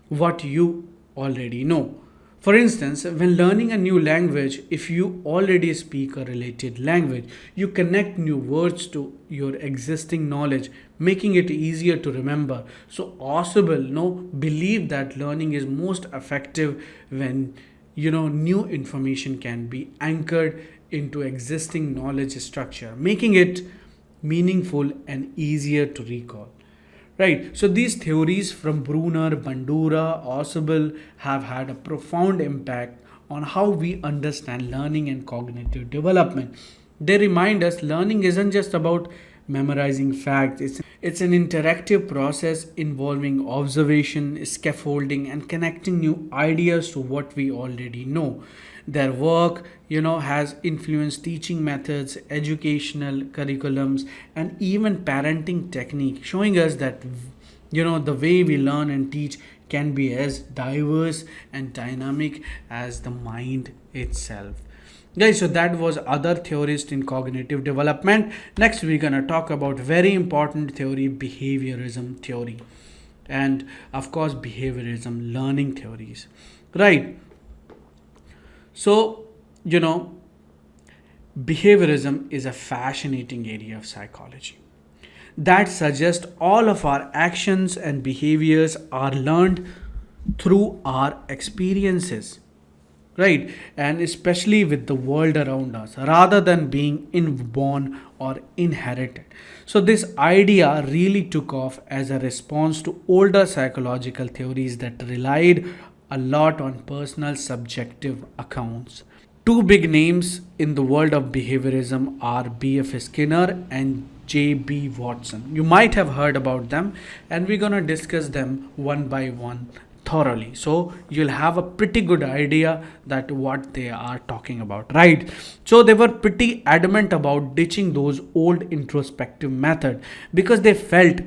what you already know. For instance, when learning a new language, if you already speak a related language, you connect new words to your existing knowledge, making it easier to remember. So Ausubel believe that learning is most effective when new information can be anchored into existing knowledge structure, making it meaningful and easier to recall. Right, so these theories from Bruner, Bandura, Ausubel have had a profound impact on how we understand learning and cognitive development. They remind us learning isn't just about memorizing facts, it's an interactive process involving observation, scaffolding, and connecting new ideas to what we already know. Their work, has influenced teaching methods, educational curriculums, and even parenting technique, showing us that, the way we learn and teach can be as diverse and dynamic as the mind itself. Guys, so that was other theorists in cognitive development. Next, we're gonna talk about very important theory, behaviorism theory, and of course, behaviorism learning theories. Right. So, behaviorism is a fascinating area of psychology that suggests all of our actions and behaviors are learned through our experiences. right? And especially with the world around us, rather than being inborn or inherited. So, this idea really took off as a response to older psychological theories that relied a lot on personal subjective accounts. Two big names in the world of behaviorism are B.F. Skinner and J.B. Watson. You might have heard about them, and we're going to discuss them one by one thoroughly. So you'll have a pretty good idea that what they are talking about, right? So they were pretty adamant about ditching those old introspective methods because they felt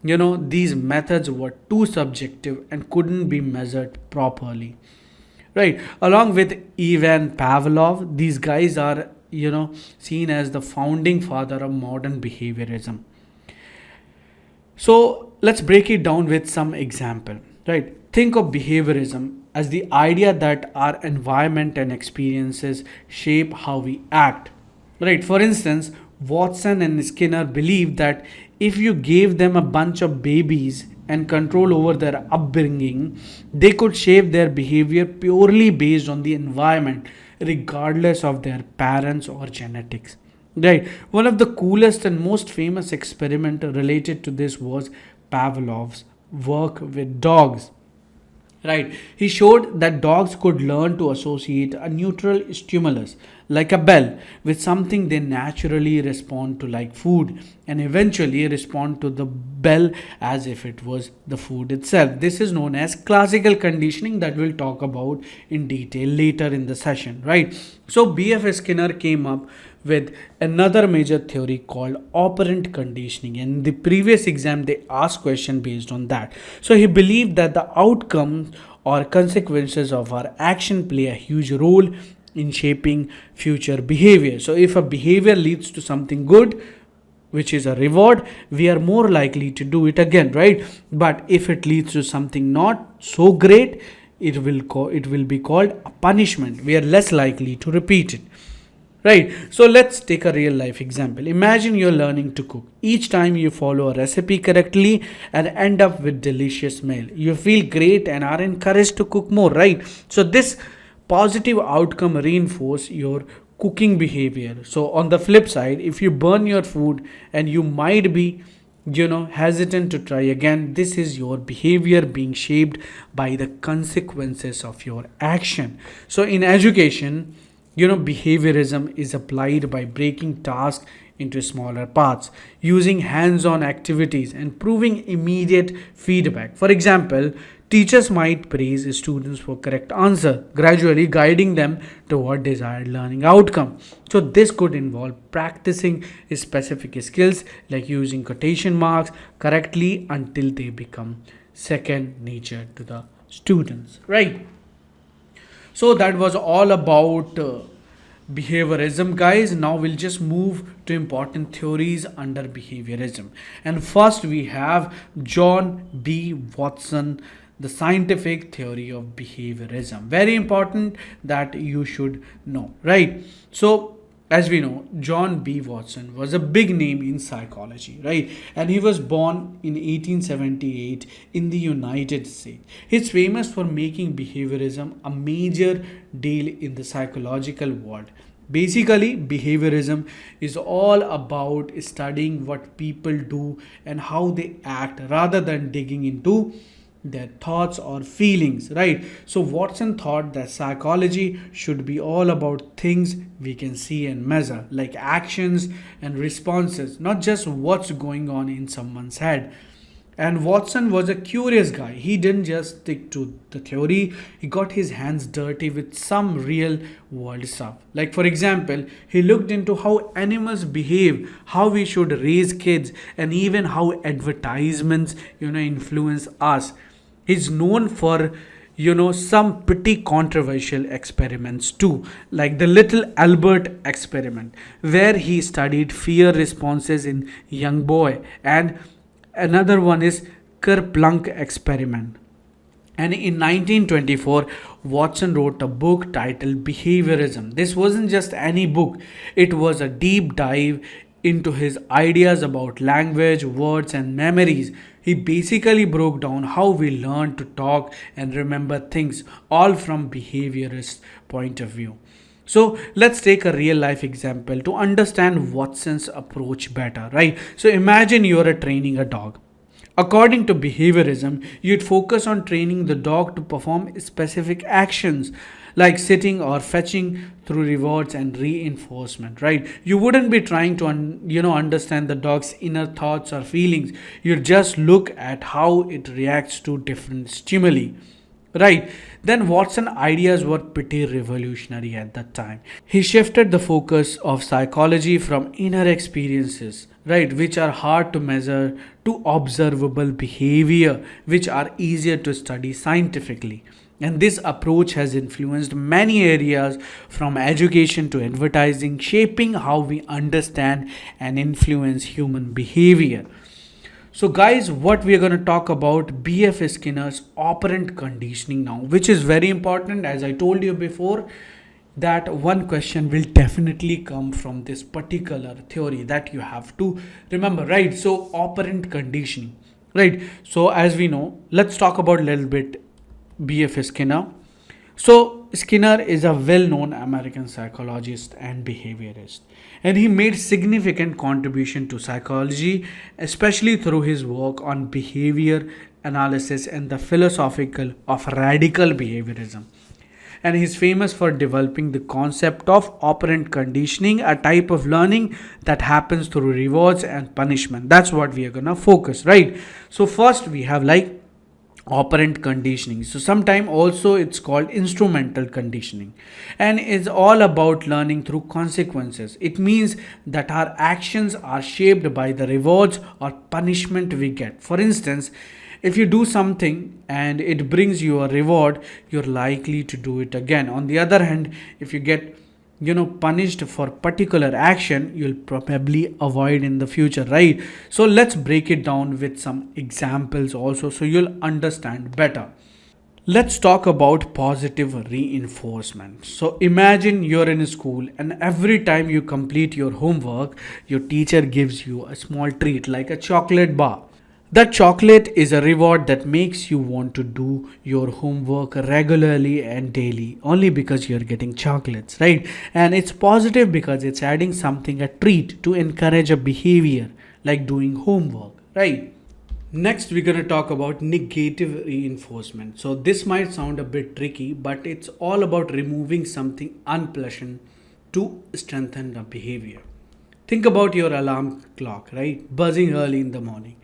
these methods were too subjective and couldn't be measured properly. Right, along with Ivan Pavlov, these guys are, seen as the founding father of modern behaviorism. So let's break it down with some example. Right, think of behaviorism as the idea that our environment and experiences shape how we act. Right, for instance, Watson and Skinner believed that if you gave them a bunch of babies and control over their upbringing, they could shape their behavior purely based on the environment, regardless of their parents or genetics. Right. One of the coolest and most famous experiment related to this was Pavlov's work with dogs. Right. He showed that dogs could learn to associate a neutral stimulus, like a bell, with something they naturally respond to, like food, and eventually respond to the bell as if it was the food itself. This is known as classical conditioning that we'll talk about in detail later in the session, right? So B.F. Skinner came up with another major theory called operant conditioning. And in the previous exam, they asked question based on that. So he believed that the outcomes or consequences of our action play a huge role in shaping future behavior. So if a behavior leads to something good, which is a reward, we are more likely to do it again, right? But if it leads to something not so great, it will be called a punishment. We are less likely to repeat it. Right, so let's take a real life example. Imagine you're learning to cook. Each time you follow a recipe correctly and end up with delicious meal, you feel great and are encouraged to cook more, right? So this positive outcome reinforce your cooking behavior. So on the flip side, if you burn your food and you might be hesitant to try again, this is your behavior being shaped by the consequences of your action. So in education, behaviorism is applied by breaking tasks into smaller parts, using hands-on activities and proving immediate feedback. For example, teachers might praise students for correct answer, gradually guiding them toward desired learning outcome. So this could involve practicing specific skills like using quotation marks correctly until they become second nature to the students, right? So that was all about behaviorism, guys. Now we'll just move to important theories under behaviorism. And first we have John B. Watson, the scientific theory of behaviorism. Very important that you should know, right? So as we know, John B. Watson was a big name in psychology, right? And he was born in 1878 in the United States. He's famous for making behaviorism a major deal in the psychological world. Basically, behaviorism is all about studying what people do and how they act rather than digging into their thoughts or feelings, right? So Watson thought that psychology should be all about things we can see and measure, like actions and responses, not just what's going on in someone's head. And Watson was a curious guy. He didn't just stick to the theory, he got his hands dirty with some real world stuff. Like, for example, he looked into how animals behave, how we should raise kids, and even how advertisements, influence us. He's known for, some pretty controversial experiments too, like the Little Albert experiment, where he studied fear responses in young boy, and another one is Kerplunk experiment. And in 1924, Watson wrote a book titled Behaviorism. This wasn't just any book, it was a deep dive into his ideas about language, words, and memories. He basically broke down how we learn to talk and remember things, all from behaviorist point of view. So let's take a real life example to understand Watson's approach better, right? So imagine you're training a dog. According to behaviorism, you'd focus on training the dog to perform specific actions like sitting or fetching through rewards and reinforcement, right? You wouldn't be trying to understand the dog's inner thoughts or feelings. You just look at how it reacts to different stimuli. Right. Then Watson ideas were pretty revolutionary at that time. He shifted the focus of psychology from inner experiences, right, which are hard to measure, to observable behavior, which are easier to study scientifically. And this approach has influenced many areas from education to advertising, shaping how we understand and influence human behavior. So, guys, what we are going to talk about B.F. Skinner's operant conditioning now, which is very important. As I told you before, that one question will definitely come from this particular theory that you have to remember, right? So, operant conditioning, right? So, as we know, let's talk about a little bit B.F. Skinner. So, Skinner is a well known American psychologist and behaviorist, and he made significant contribution to psychology, especially through his work on behavior analysis and the philosophical of radical behaviorism. And he's famous for developing the concept of operant conditioning, a type of learning that happens through rewards and punishment. That's what we are gonna focus, right? So, first we have like operant conditioning. So sometime also it's called instrumental conditioning, and it's all about learning through consequences. It means that our actions are shaped by the rewards or punishment we get. For instance, if you do something and it brings you a reward, you're likely to do it again. On the other hand, if you get punished for particular action, you'll probably avoid in the future, right? So let's break it down with some examples also so you'll understand better. Let's talk about positive reinforcement. So imagine you're in school and every time you complete your homework, your teacher gives you a small treat like a chocolate bar. That chocolate is a reward that makes you want to do your homework regularly and daily only because you're getting chocolates, right? And it's positive because it's adding something, a treat to encourage a behavior like doing homework, right? Next, we're going to talk about negative reinforcement. So, this might sound a bit tricky, but it's all about removing something unpleasant to strengthen the behavior. Think about your alarm clock, right? Buzzing early in the morning.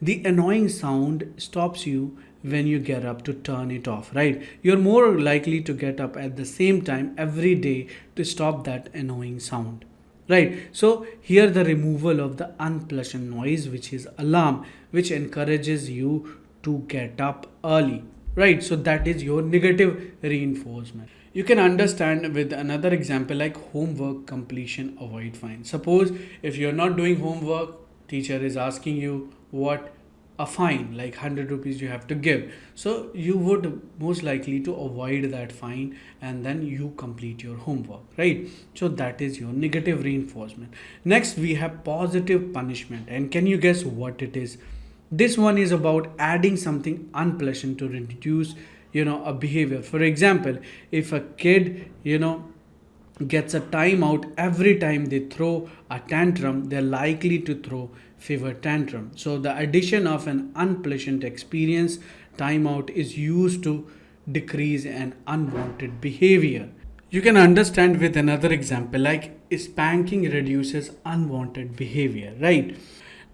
The annoying sound stops you when you get up to turn it off, right? You're more likely to get up at the same time every day to stop that annoying sound, right? So here the removal of the unpleasant noise, which is alarm, which encourages you to get up early, right? So that is your negative reinforcement. You can understand with another example like homework completion avoid fine. Suppose if you're not doing homework, teacher is asking you what a fine like 100 rupees you have to give, so you would most likely to avoid that fine and then you complete your homework, right? So that is your negative reinforcement. Next we have positive punishment, and can you guess what it is? This one is about adding something unpleasant to reduce a behavior. For example, if a kid gets a timeout every time they throw a tantrum, they're likely to throw fever tantrum. So the addition of an unpleasant experience, timeout, is used to decrease an unwanted behavior. You can understand with another example like spanking reduces unwanted behavior, right?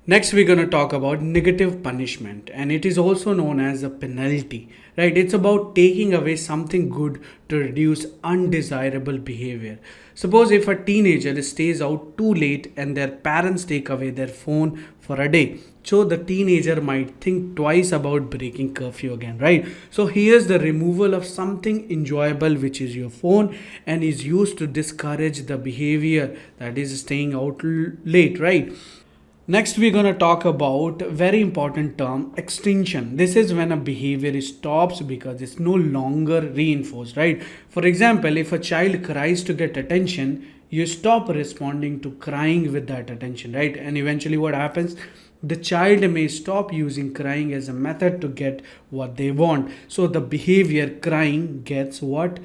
Next, we're going to talk about negative punishment, and it is also known as a penalty, right? It's about taking away something good to reduce undesirable behavior. Suppose if a teenager stays out too late and their parents take away their phone for a day, so the teenager might think twice about breaking curfew again, right? So here's the removal of something enjoyable, which is your phone, and is used to discourage the behavior that is staying out late, right? Next, we're going to talk about a very important term, extinction. This is when a behavior stops because it's no longer reinforced, right? For example, if a child cries to get attention, you stop responding to crying with that attention, right? And eventually what happens, the child may stop using crying as a method to get what they want. So the behavior crying gets what,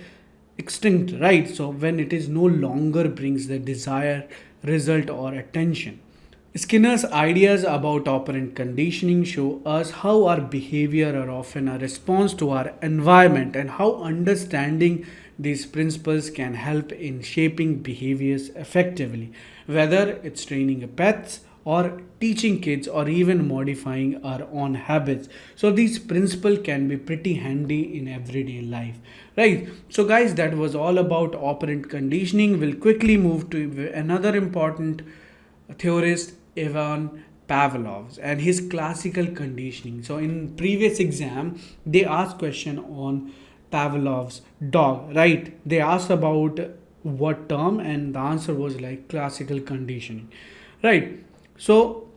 extinct, right? So when it is no longer brings the desired result or attention. Skinner's ideas about operant conditioning show us how our behavior are often a response to our environment, and how understanding these principles can help in shaping behaviors effectively, whether it's training pets or teaching kids or even modifying our own habits. So these principles can be pretty handy in everyday life, right? So guys, that was all about operant conditioning. We'll quickly move to another important theorist, Ivan Pavlov's, and his classical conditioning. So in previous exam, they asked question on Pavlov's dog, right? They asked about what term, and the answer was like classical conditioning, right? So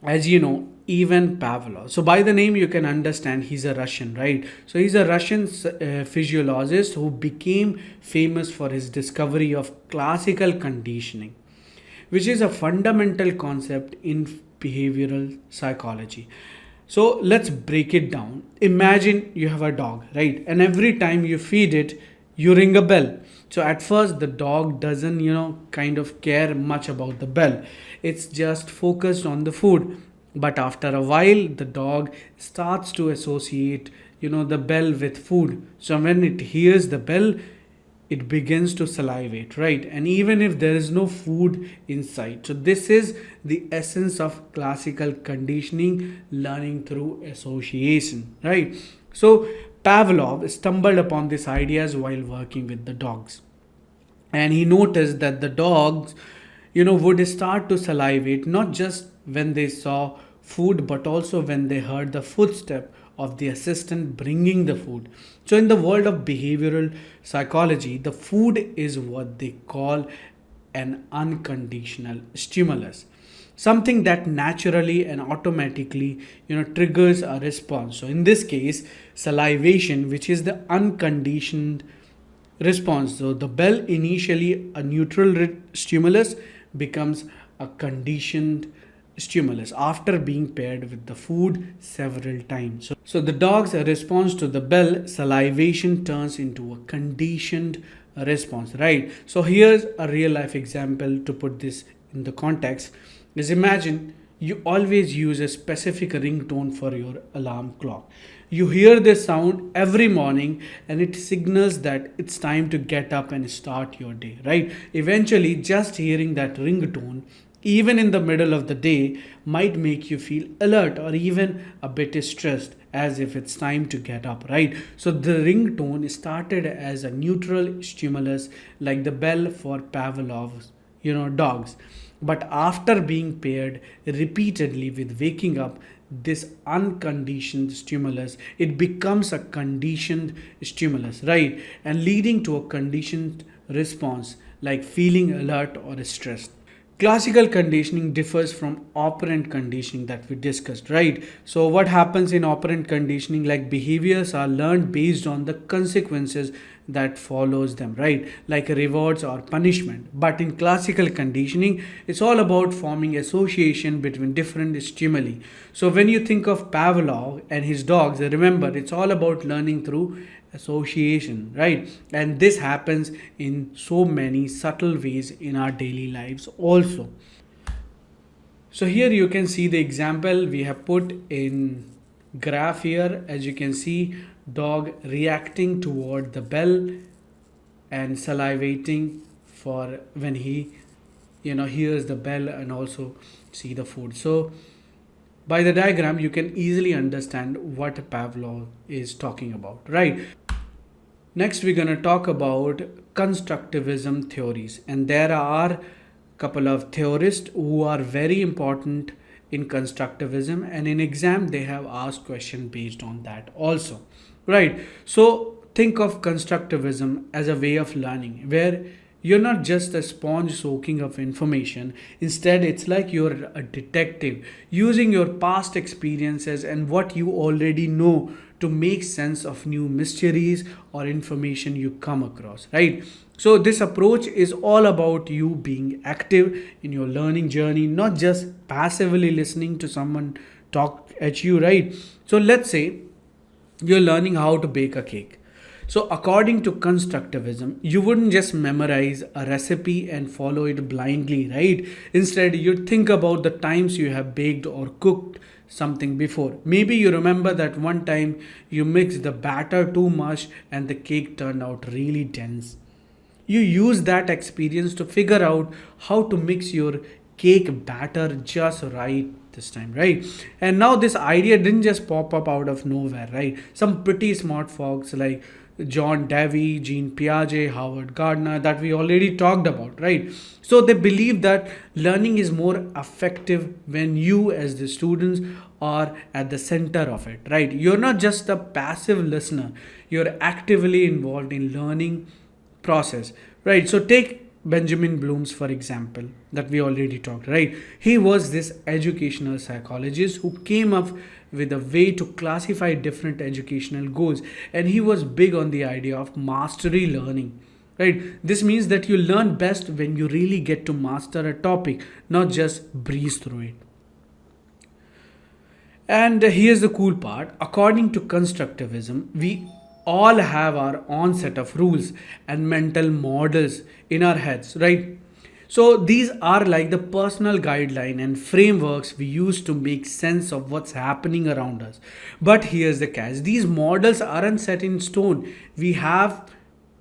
as you know, Ivan Pavlov. So by the name you can understand he's a Russian, right? So he's a Russian physiologist who became famous for his discovery of classical conditioning, which is a fundamental concept in behavioral psychology. So let's break it down. Imagine you have a dog, right? And every time you feed it, you ring a bell. So at first the dog doesn't, kind of care much about the bell. It's just focused on the food. But after a while, the dog starts to associate, the bell with food. So when it hears the bell, it begins to salivate, right? And even if there is no food inside. So this is the essence of classical conditioning, learning through association, right? So Pavlov stumbled upon these ideas while working with the dogs, and he noticed that the dogs, would start to salivate not just when they saw food, but also when they heard the footstep of the assistant bringing the food. So in the world of behavioral psychology, the food is what they call an unconditional stimulus, something that naturally and automatically, triggers a response. So in this case, salivation, which is the unconditioned response. So the bell, initially a neutral stimulus, becomes a conditioned stimulus after being paired with the food several times. So the dog's response to the bell, salivation, turns into a conditioned response, right? So here's a real life example to put this in the context. Is imagine you always use a specific ringtone for your alarm clock. You hear this sound every morning and it signals that it's time to get up and start your day, right? Eventually, just hearing that ringtone, even in the middle of the day, might make you feel alert or even a bit stressed, as if it's time to get up, right? So the ringtone started as a neutral stimulus like the bell for Pavlov's, dogs. But after being paired repeatedly with waking up, this unconditioned stimulus, it becomes a conditioned stimulus, right? And leading to a conditioned response like feeling alert or stressed. Classical conditioning differs from operant conditioning that we discussed, right? So what happens in operant conditioning, like behaviors are learned based on the consequences that follows them, right? Like rewards or punishment. But in classical conditioning, it's all about forming association between different stimuli. So when you think of Pavlov and his dogs, remember it's all about learning through association, right? And this happens in so many subtle ways in our daily lives also. So here you can see the example we have put in graph here. As you can see, dog reacting toward the bell and salivating for when he hears the bell and also see the food. So by the diagram you can easily understand what Pavlov is talking about, right? Next we're going to talk about constructivism theories, and there are a couple of theorists who are very important in constructivism, and in exam they have asked question based on that also, right? So think of constructivism as a way of learning where you're not just a sponge soaking of information. Instead, it's like you're a detective using your past experiences and what you already know to make sense of new mysteries or information you come across, right? So this approach is all about you being active in your learning journey, not just passively listening to someone talk at you, right? So let's say you're learning how to bake a cake. So, according to constructivism, you wouldn't just memorize a recipe and follow it blindly, right? Instead, you'd think about the times you have baked or cooked something before. Maybe you remember that one time you mixed the batter too much and the cake turned out really dense. You use that experience to figure out how to mix your cake batter just right this time, right? And now this idea didn't just pop up out of nowhere, right? Some pretty smart folks like John Dewey, Jean Piaget, Howard Gardner, that we already talked about, right? So they believe that learning is more effective when you, as the students, are at the center of it, right? You're not just a passive listener, you're actively involved in learning process, right? So take Benjamin Bloom's, for example, that we already talked, right? He was this educational psychologist who came up with a way to classify different educational goals, and he was big on the idea of mastery learning, right? This means that you learn best when you really get to master a topic, not just breeze through it. And here's the cool part. According to constructivism, we all have our own set of rules and mental models in our heads, right? So these are like the personal guideline and frameworks we use to make sense of what's happening around us. But here's the catch. These models aren't set in stone. We have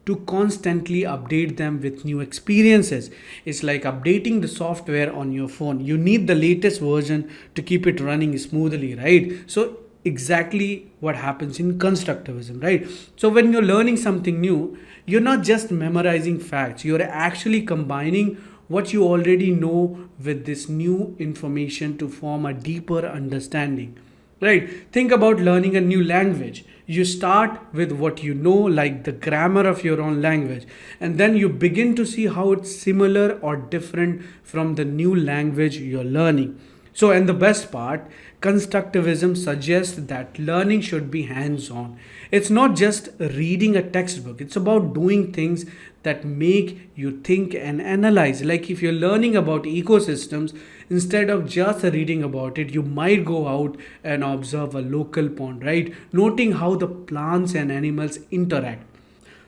to constantly update them with new experiences. It's like updating the software on your phone. You need the latest version to keep it running smoothly, right? So exactly what happens in constructivism, right? So when you're learning something new, you're not just memorizing facts, you're actually combining what you already know with this new information to form a deeper understanding, right? Think about learning a new language. You start with what you know, like the grammar of your own language, and then you begin to see how it's similar or different from the new language you're learning. So, and the best part, constructivism suggests that learning should be hands on. It's not just reading a textbook, it's about doing things that make you think and analyze. Like if you're learning about ecosystems, instead of just reading about it, you might go out and observe a local pond, right? Noting how the plants and animals interact.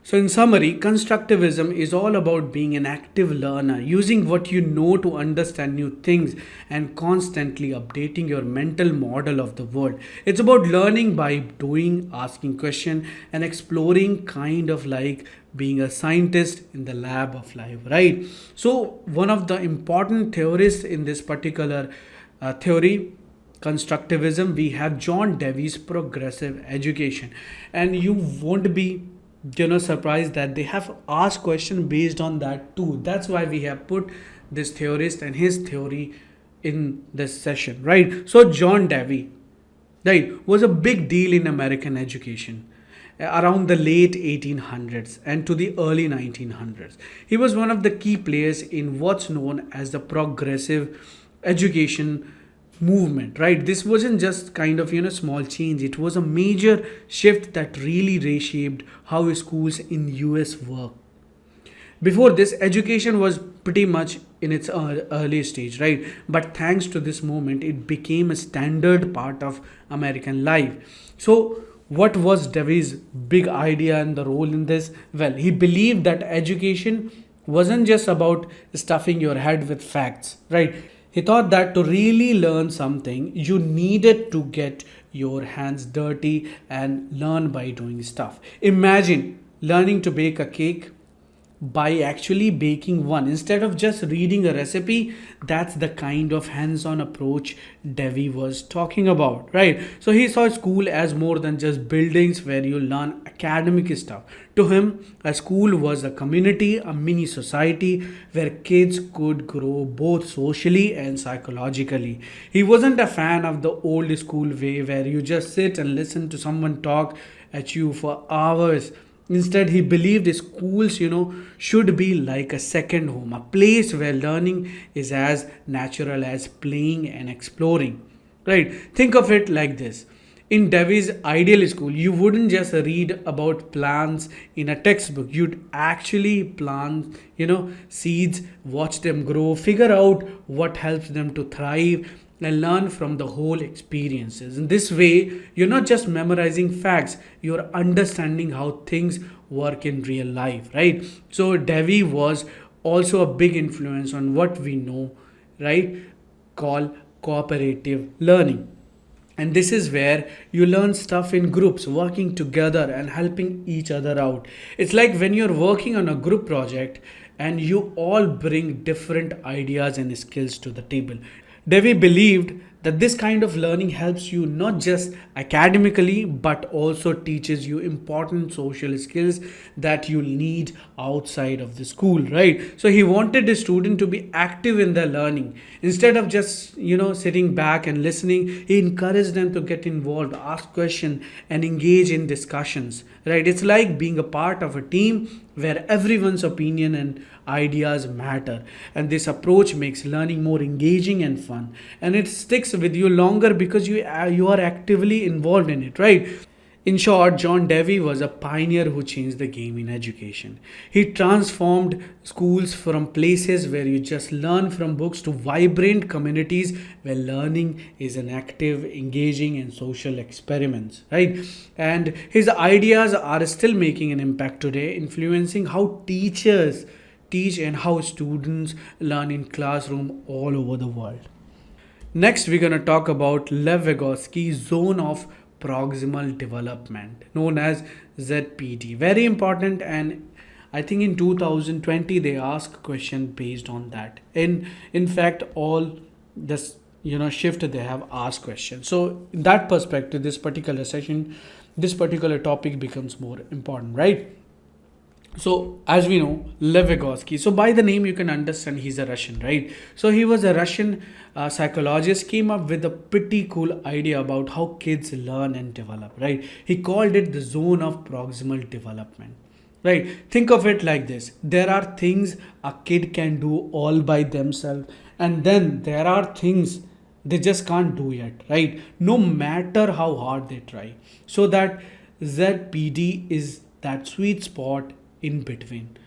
So, in summary, constructivism is all about being an active learner, using what you know to understand new things and constantly updating your mental model of the world. It's about learning by doing, asking questions, and exploring, kind of like being a scientist in the lab of life, right? So, one of the important theorists in this particular theory, constructivism, we have John Dewey's progressive education, and you won't be surprised that they have asked question based on that too. That's why we have put this theorist and his theory in this session, right? So John Dewey, right, was a big deal in American education around the late 1800s and to the early 1900s. He was one of the key players in what's known as the progressive education movement, right? This wasn't just kind of small change. It was a major shift that really reshaped how schools in US work. Before this, education was pretty much in its early stage, right? But thanks to this movement, it became a standard part of American life. So what was Dewey's big idea and the role in this? Well, he believed that education wasn't just about stuffing your head with facts, right? He thought that to really learn something, you needed to get your hands dirty and learn by doing stuff. Imagine learning to bake a cake by actually baking one instead of just reading a recipe. That's the kind of hands-on approach Dewey was talking about, right? So he saw school as more than just buildings where you learn academic stuff. To him, a school was a community, a mini society where kids could grow both socially and psychologically. He wasn't a fan of the old school way where you just sit and listen to someone talk at you for hours. Instead, he believed schools, should be like a second home, a place where learning is as natural as playing and exploring. Right? Think of it like this. In Devi's ideal school, you wouldn't just read about plants in a textbook. You'd actually plant, seeds, watch them grow, figure out what helps them to thrive, and learn from the whole experiences. In this way, you're not just memorizing facts, you're understanding how things work in real life, right? So Devi was also a big influence on what we know, right, called cooperative learning. And this is where you learn stuff in groups, working together and helping each other out. It's like when you're working on a group project and you all bring different ideas and skills to the table. Devi believed that this kind of learning helps you not just academically but also teaches you important social skills that you need outside of the school, right? So he wanted the student to be active in their learning instead of just sitting back and listening. He encouraged them to get involved, ask questions, and engage in discussions, right? It's like being a part of a team where everyone's opinion and ideas matter. And this approach makes learning more engaging and fun, and it sticks with you longer because you are actively involved in it, right? In short, John Dewey was a pioneer who changed the game in education. He transformed schools from places where you just learn from books to vibrant communities where learning is an active, engaging, and social experiment, right? And his ideas are still making an impact today, influencing how teachers teach and how students learn in classroom all over the world. Next, we're going to talk about Lev Vygotsky's zone of proximal development, known as ZPD. Very important, and I think in 2020 they asked a question based on that. In fact, all this shift they have asked questions. So in that perspective, this particular session, this particular topic becomes more important, right? So, as we know, Lev Vygotsky. So, by the name, you can understand he's a Russian, right? So, he was a Russian psychologist, came up with a pretty cool idea about how kids learn and develop, right? He called it the zone of proximal development, right? Think of it like this: there are things a kid can do all by themselves, and then there are things they just can't do yet, right? No matter how hard they try. So, that ZPD is that sweet spot in between,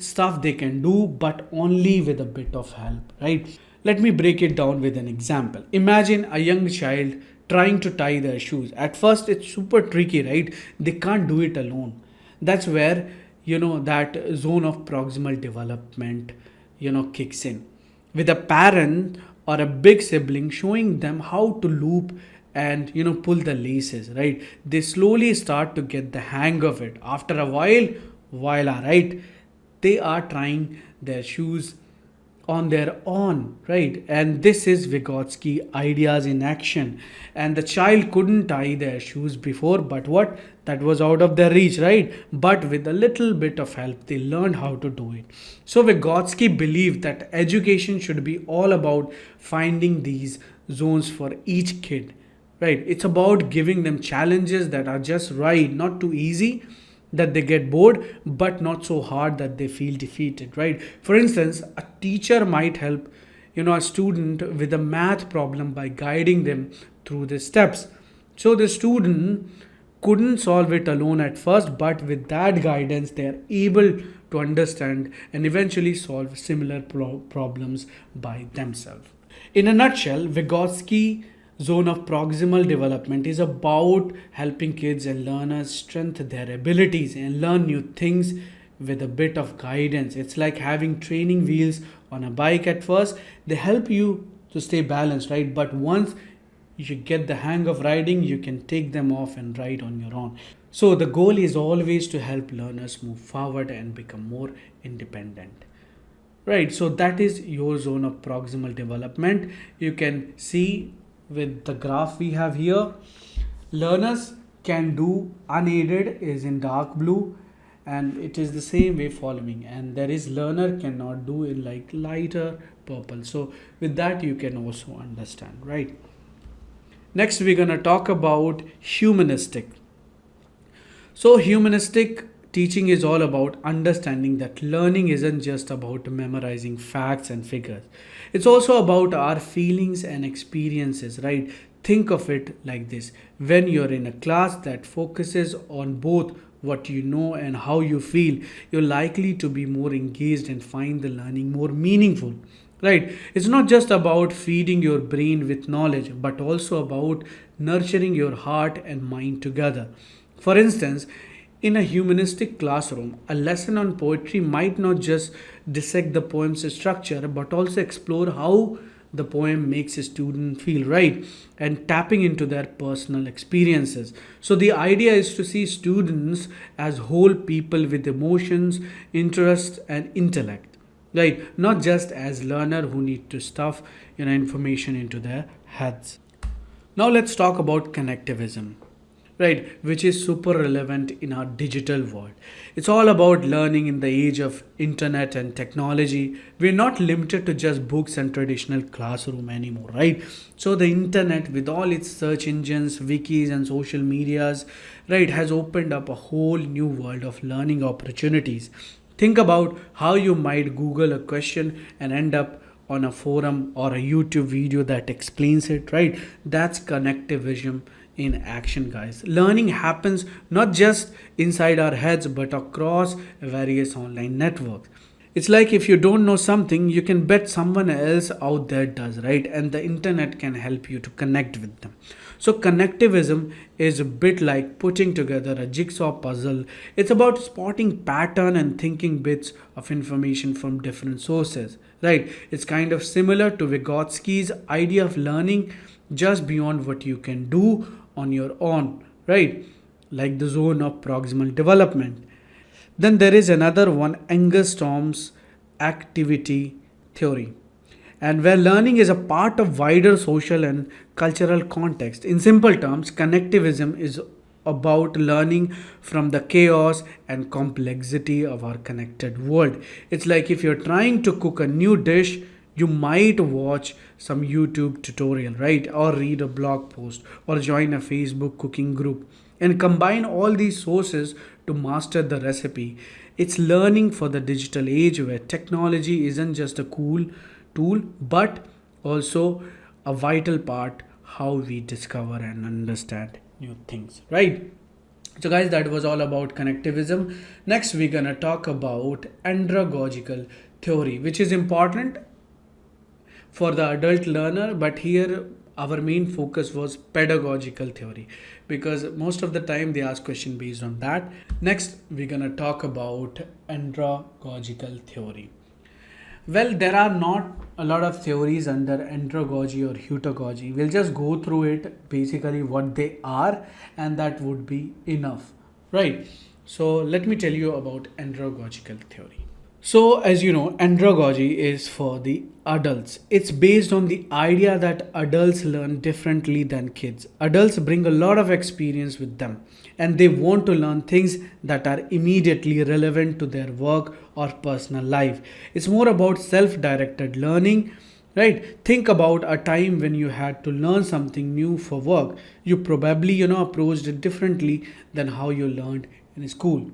stuff they can do but only with a bit of help, right? Let me break it down with an example. Imagine a young child trying to tie their shoes. At first it's super tricky, right? They can't do it alone. That's where that zone of proximal development kicks in, with a parent or a big sibling showing them how to loop and pull the laces, right? They slowly start to get the hang of it. After a while, voila, right? They are trying their shoes on their own, right? And this is Vygotsky ideas in action. And the child couldn't tie their shoes before, but what? That was out of their reach, right? But with a little bit of help, they learned how to do it. So Vygotsky believed that education should be all about finding these zones for each kid, right? It's about giving them challenges that are just right, not too easy that they get bored, but not so hard that they feel defeated, right? For instance, a teacher might help a student with a math problem by guiding them through the steps. So the student couldn't solve it alone at first, but with that guidance they are able to understand and eventually solve similar problems by themselves. In a nutshell, Vygotsky zone of proximal development is about helping kids and learners strengthen their abilities and learn new things with a bit of guidance. It's like having training wheels on a bike. At first they help you to stay balanced, right? But once you get the hang of riding, you can take them off and ride on your own. So the goal is always to help learners move forward and become more independent, right? So that is your zone of proximal development. You can see with the graph we have here, learners can do unaided is in dark blue, and it is the same way following, and there is learner cannot do in like lighter purple. So with that you can also understand, right? Next we're going to talk about humanistic. So humanistic teaching is all about understanding that learning isn't just about memorizing facts and figures. It's also about our feelings and experiences, right? Think of it like this: when you're in a class that focuses on both what you know and how you feel, you're likely to be more engaged and find the learning more meaningful. Right? It's not just about feeding your brain with knowledge, but also about nurturing your heart and mind together. For instance, in a humanistic classroom, a lesson on poetry might not just dissect the poem's structure, but also explore how the poem makes a student feel, right? And tapping into their personal experiences. So, the idea is to see students as whole people with emotions, interests, and intellect, right? Not just as learner who need to stuff information into their heads. Now let's talk about connectivism, right? Which is super relevant in our digital world. It's all about learning in the age of internet and technology. We're not limited to just books and traditional classroom anymore, right? So the internet, with all its search engines, wikis, and social medias, right, has opened up a whole new world of learning opportunities. Think about how you might Google a question and end up on a forum or a YouTube video that explains it, right? That's connectivism in action, guys. Learning happens not just inside our heads but across various online networks. It's like if you don't know something, you can bet someone else out there does, right? And the internet can help you to connect with them. So, connectivism is a bit like putting together a jigsaw puzzle. It's about spotting pattern and thinking bits of information from different sources, right? It's kind of similar to Vygotsky's idea of learning just beyond what you can do on your own, right? Like the zone of proximal development. Then there is another one, Angerstrom's activity theory, and where learning is a part of wider social and cultural context. In simple terms, connectivism is about learning from the chaos and complexity of our connected world. It's like if you're trying to cook a new dish, you might watch some YouTube tutorial, right? Or read a blog post or join a Facebook cooking group and combine all these sources to master the recipe. It's learning for the digital age where technology isn't just a cool tool but also a vital part how we discover and understand new things, right? So guys, that was all about connectivism. Next we're gonna talk about andragogical theory, which is important for the adult learner, but here our main focus was pedagogical theory because most of the time they ask question based on that. Next we're going to talk about andragogical theory. Well, there are not a lot of theories under andragogy or heutagogy. We'll just go through it, basically what they are, and that would be enough, right? So let me tell you about andragogical theory. So, as you know, andragogy is for the adults. It's based on the idea that adults learn differently than kids. Adults bring a lot of experience with them and they want to learn things that are immediately relevant to their work or personal life. It's more about self directed learning, right? Think about a time when you had to learn something new for work. You probably, approached it differently than how you learned in school.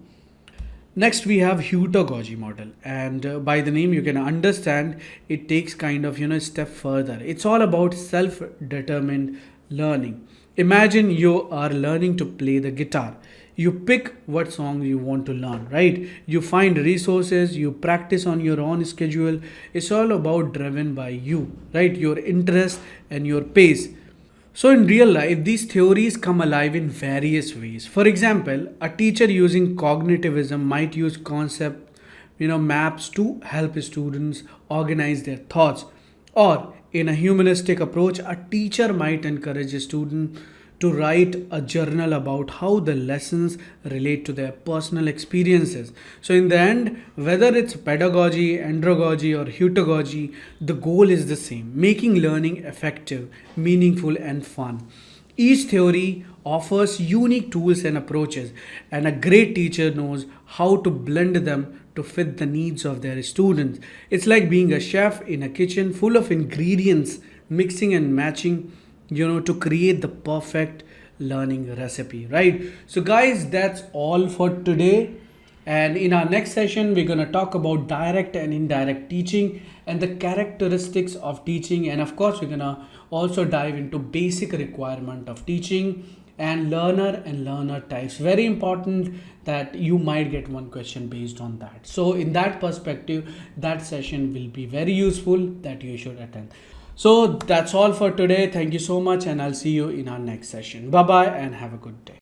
Next, we have heutagogy model, and by the name you can understand it takes kind of a step further. It's all about self-determined learning. Imagine you are learning to play the guitar. You pick what song you want to learn, right? You find resources, you practice on your own schedule. It's all about driven by you, right? Your interest and your pace. So in real life, these theories come alive in various ways. For example, a teacher using cognitivism might use concept, maps to help students organize their thoughts. Or in a humanistic approach, a teacher might encourage a student to write a journal about how the lessons relate to their personal experiences. So in the end, whether it's pedagogy, andragogy or heutagogy, the goal is the same: making learning effective, meaningful and fun. Each theory offers unique tools and approaches, and a great teacher knows how to blend them to fit the needs of their students. It's like being a chef in a kitchen full of ingredients, mixing and matching to create the perfect learning recipe, right? So guys, that's all for today, And in our next session, we're going to talk about direct and indirect teaching and the characteristics of teaching. And of course, we're going to also dive into basic requirement of teaching and learner types. Very important that you might get one question based on that. So in that perspective, that session will be very useful that you should attend. So that's all for today. Thank you so much, and I'll see you in our next session. Bye bye and have a good day.